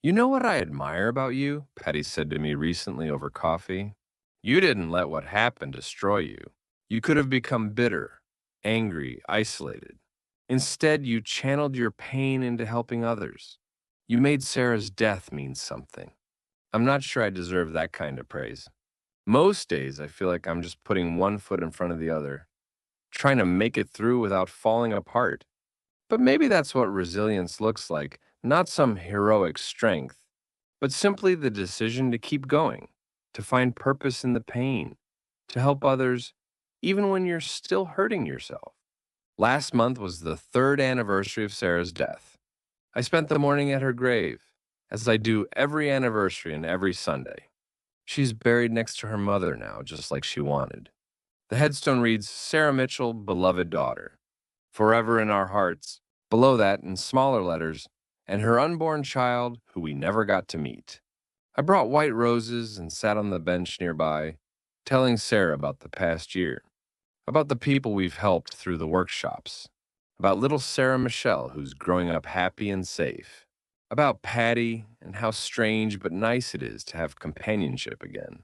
S1: You know what I admire about you? Patty said to me recently over coffee. You didn't let what happened destroy you. You could have become bitter, angry, isolated. Instead, you channeled your pain into helping others. You made Sarah's death mean something. I'm not sure I deserve that kind of praise. Most days, I feel like I'm just putting one foot in front of the other, trying to make it through without falling apart. But maybe that's what resilience looks like, not some heroic strength, but simply the decision to keep going, to find purpose in the pain, to help others, even when you're still hurting yourself. Last month was the third anniversary of Sarah's death. I spent the morning at her grave, as I do every anniversary and every Sunday. She's buried next to her mother now, just like she wanted. The headstone reads, Sarah Mitchell, beloved daughter, forever in our hearts. Below that, in smaller letters, and her unborn child, who we never got to meet. I brought white roses and sat on the bench nearby, telling Sarah about the past year, about the people we've helped through the workshops, about little Sarah Michelle, who's growing up happy and safe, about Patty and how strange but nice it is to have companionship again,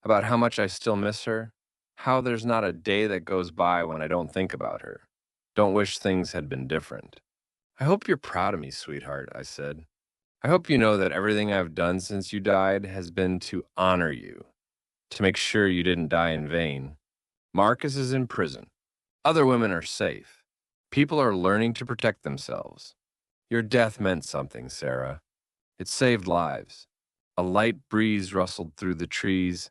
S1: about how much I still miss her, how there's not a day that goes by when I don't think about her, don't wish things had been different. I hope you're proud of me, sweetheart, I said. I hope you know that everything I've done since you died has been to honor you, to make sure you didn't die in vain. Marcus is in prison. Other women are safe. People are learning to protect themselves. Your death meant something, Sarah. It saved lives. A light breeze rustled through the trees,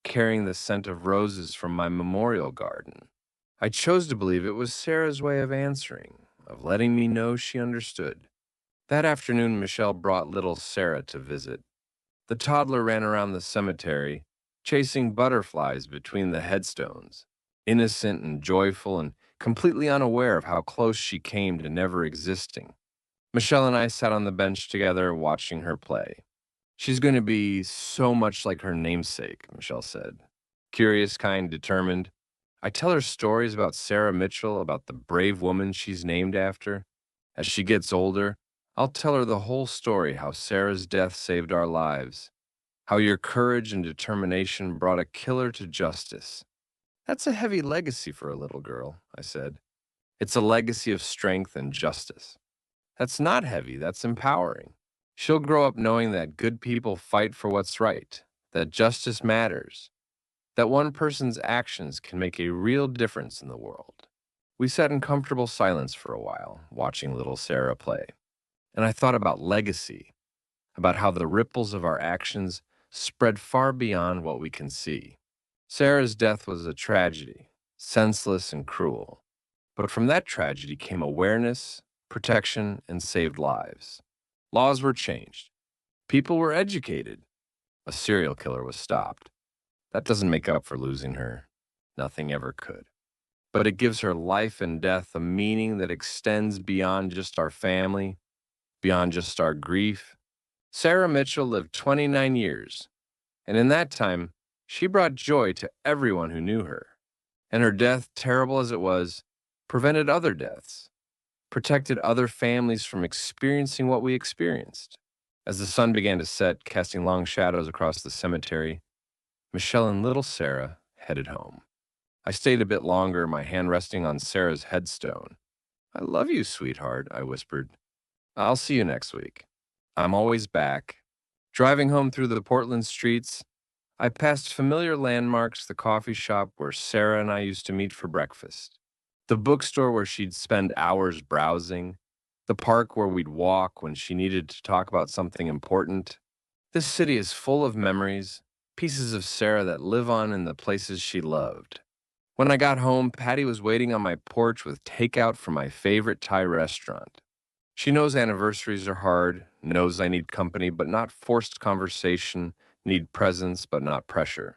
S1: carrying the scent of roses from my memorial garden. I chose to believe it was Sarah's way of answering, of letting me know she understood. That afternoon, Michelle brought little Sarah to visit. The toddler ran around the cemetery, chasing butterflies between the headstones, innocent and joyful and completely unaware of how close she came to never existing. Michelle and I sat on the bench together, watching her play. She's going to be so much like her namesake, Michelle said. Curious, kind, determined. I tell her stories about Sarah Mitchell, about the brave woman she's named after. As she gets older, I'll tell her the whole story, how Sarah's death saved our lives, how your courage and determination brought a killer to justice. That's a heavy legacy for a little girl, I said. It's a legacy of strength and justice. That's not heavy, that's empowering. She'll grow up knowing that good people fight for what's right, that justice matters, that one person's actions can make a real difference in the world. We sat in comfortable silence for a while, watching little Sarah play. And I thought about legacy, about how the ripples of our actions spread far beyond what we can see. Sarah's death was a tragedy, senseless and cruel. But from that tragedy came awareness, protection, and saved lives. Laws were changed. People were educated. A serial killer was stopped. That doesn't make up for losing her. Nothing ever could. But it gives her life and death a meaning that extends beyond just our family, beyond just our grief. Sarah Mitchell lived 29 years, and in that time, she brought joy to everyone who knew her. And her death, terrible as it was, prevented other deaths, protected other families from experiencing what we experienced. As the sun began to set, casting long shadows across the cemetery, Michelle and little Sarah headed home. I stayed a bit longer, my hand resting on Sarah's headstone. I love you, sweetheart, I whispered. I'll see you next week. I'm always back. Driving home through the Portland streets, I passed familiar landmarks, the coffee shop where Sarah and I used to meet for breakfast, the bookstore where she'd spend hours browsing, the park where we'd walk when she needed to talk about something important. This city is full of memories, pieces of Sarah that live on in the places she loved. When I got home, Patty was waiting on my porch with takeout from my favorite Thai restaurant. She knows anniversaries are hard, knows I need company but not forced conversation, need presence but not pressure.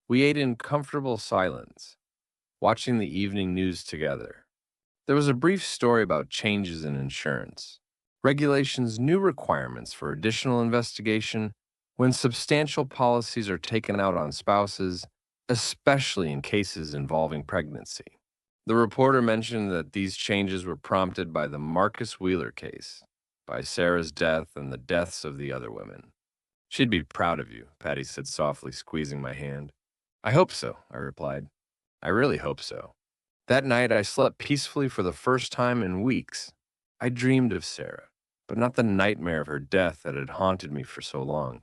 S1: We ate in comfortable silence, watching the evening news together. There was a brief story about changes in insurance, regulations, new requirements for additional investigation when substantial policies are taken out on spouses, especially in cases involving pregnancy. The reporter mentioned that these changes were prompted by the Marcus Wheeler case, by Sarah's death and the deaths of the other women. She'd be proud of you, Patty said softly, squeezing my hand. I hope so, I replied. I really hope so. That night, I slept peacefully for the first time in weeks. I dreamed of Sarah, but not the nightmare of her death that had haunted me for so long.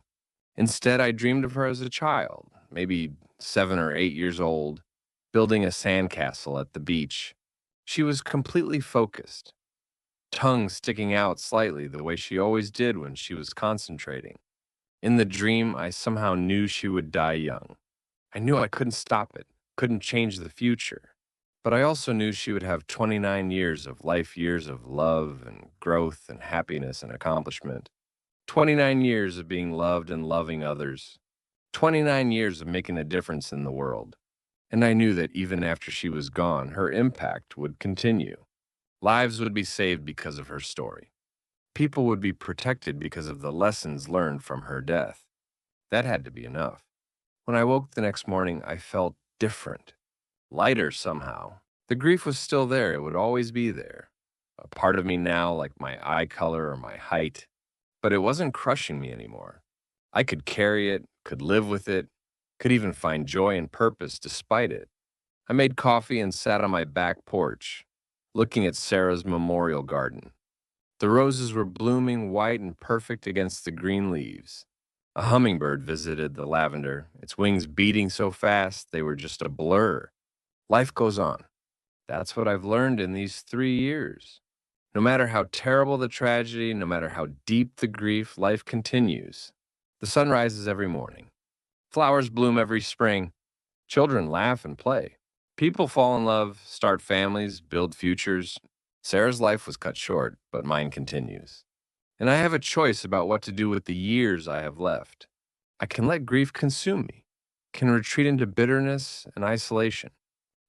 S1: Instead, I dreamed of her as a child, maybe 7 or 8 years old, building a sandcastle at the beach. She was completely focused, tongue sticking out slightly the way she always did when she was concentrating. In the dream, I somehow knew she would die young. I knew I couldn't stop it, couldn't change the future. But I also knew she would have 29 years of life, years of love and growth and happiness and accomplishment. 29 years of being loved and loving others. 29 years of making a difference in the world. And I knew that even after she was gone, her impact would continue. Lives would be saved because of her story. People would be protected because of the lessons learned from her death. That had to be enough. When I woke the next morning, I felt different, lighter somehow. The grief was still there, it would always be there. A part of me now, like my eye color or my height, but it wasn't crushing me anymore. I could carry it, could live with it, could even find joy and purpose despite it. I made coffee and sat on my back porch, looking at Sarah's memorial garden. The roses were blooming white and perfect against the green leaves. A hummingbird visited the lavender, its wings beating so fast they were just a blur. Life goes on. That's what I've learned in these 3 years. No matter how terrible the tragedy, no matter how deep the grief, life continues. The sun rises every morning. Flowers bloom every spring. Children laugh and play. People fall in love, start families, build futures. Sarah's life was cut short, but mine continues. And I have a choice about what to do with the years I have left. I can let grief consume me, can retreat into bitterness and isolation,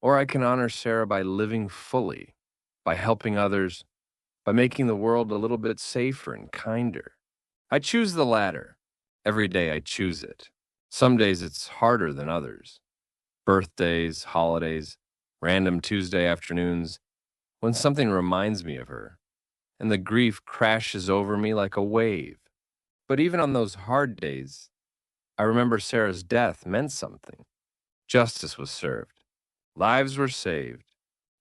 S1: or I can honor Sarah by living fully, by helping others, by making the world a little bit safer and kinder. I choose the latter. Every day I choose it. Some days it's harder than others. Birthdays, holidays, random Tuesday afternoons, when something reminds me of her, and the grief crashes over me like a wave. But even on those hard days, I remember Sarah's death meant something. Justice was served. Lives were saved.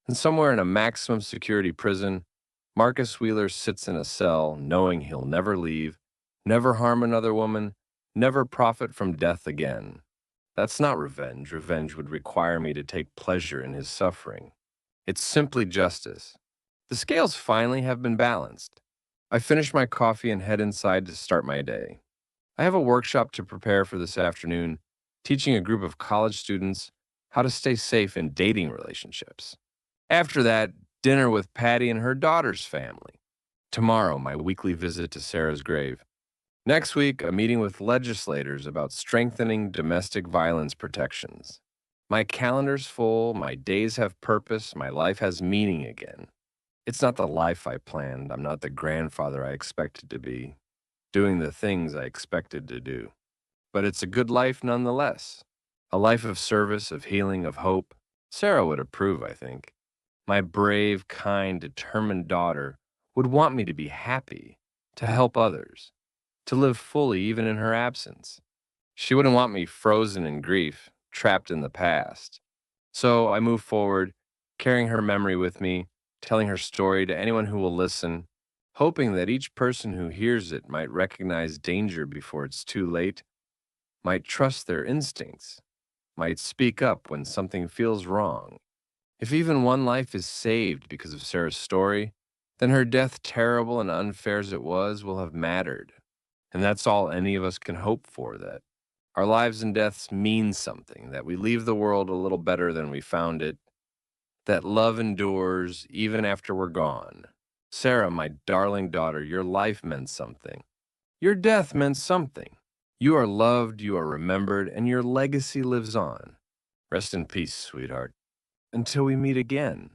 S1: And somewhere in a maximum security prison, Marcus Wheeler sits in a cell knowing he'll never leave, never harm another woman, never profit from death again. That's not revenge. Revenge would require me to take pleasure in his suffering. It's simply justice. The scales finally have been balanced. I finish my coffee and head inside to start my day. I have a workshop to prepare for this afternoon, teaching a group of college students how to stay safe in dating relationships. After that, dinner with Patty and her daughter's family. Tomorrow, my weekly visit to Sarah's grave. Next week, a meeting with legislators about strengthening domestic violence protections. My calendar's full, my days have purpose, my life has meaning again. It's not the life I planned, I'm not the grandfather I expected to be, doing the things I expected to do. But it's a good life nonetheless. A life of service, of healing, of hope. Sarah would approve, I think. My brave, kind, determined daughter would want me to be happy, to help others, to live fully even in her absence. She wouldn't want me frozen in grief, trapped in the past. So I move forward, carrying her memory with me, telling her story to anyone who will listen. hoping that each person who hears it might recognize danger before it's too late, might trust their instincts, might speak up when something feels wrong. If even one life is saved because of Sarah's story, then her death, terrible and unfair as it was, will have mattered. And that's all any of us can hope for, that our lives and deaths mean something, that we leave the world a little better than we found it, that love endures even after we're gone. Sarah, my darling daughter, your life meant something. Your death meant something. You are loved, you are remembered, and your legacy lives on. Rest in peace, sweetheart. Until we meet again.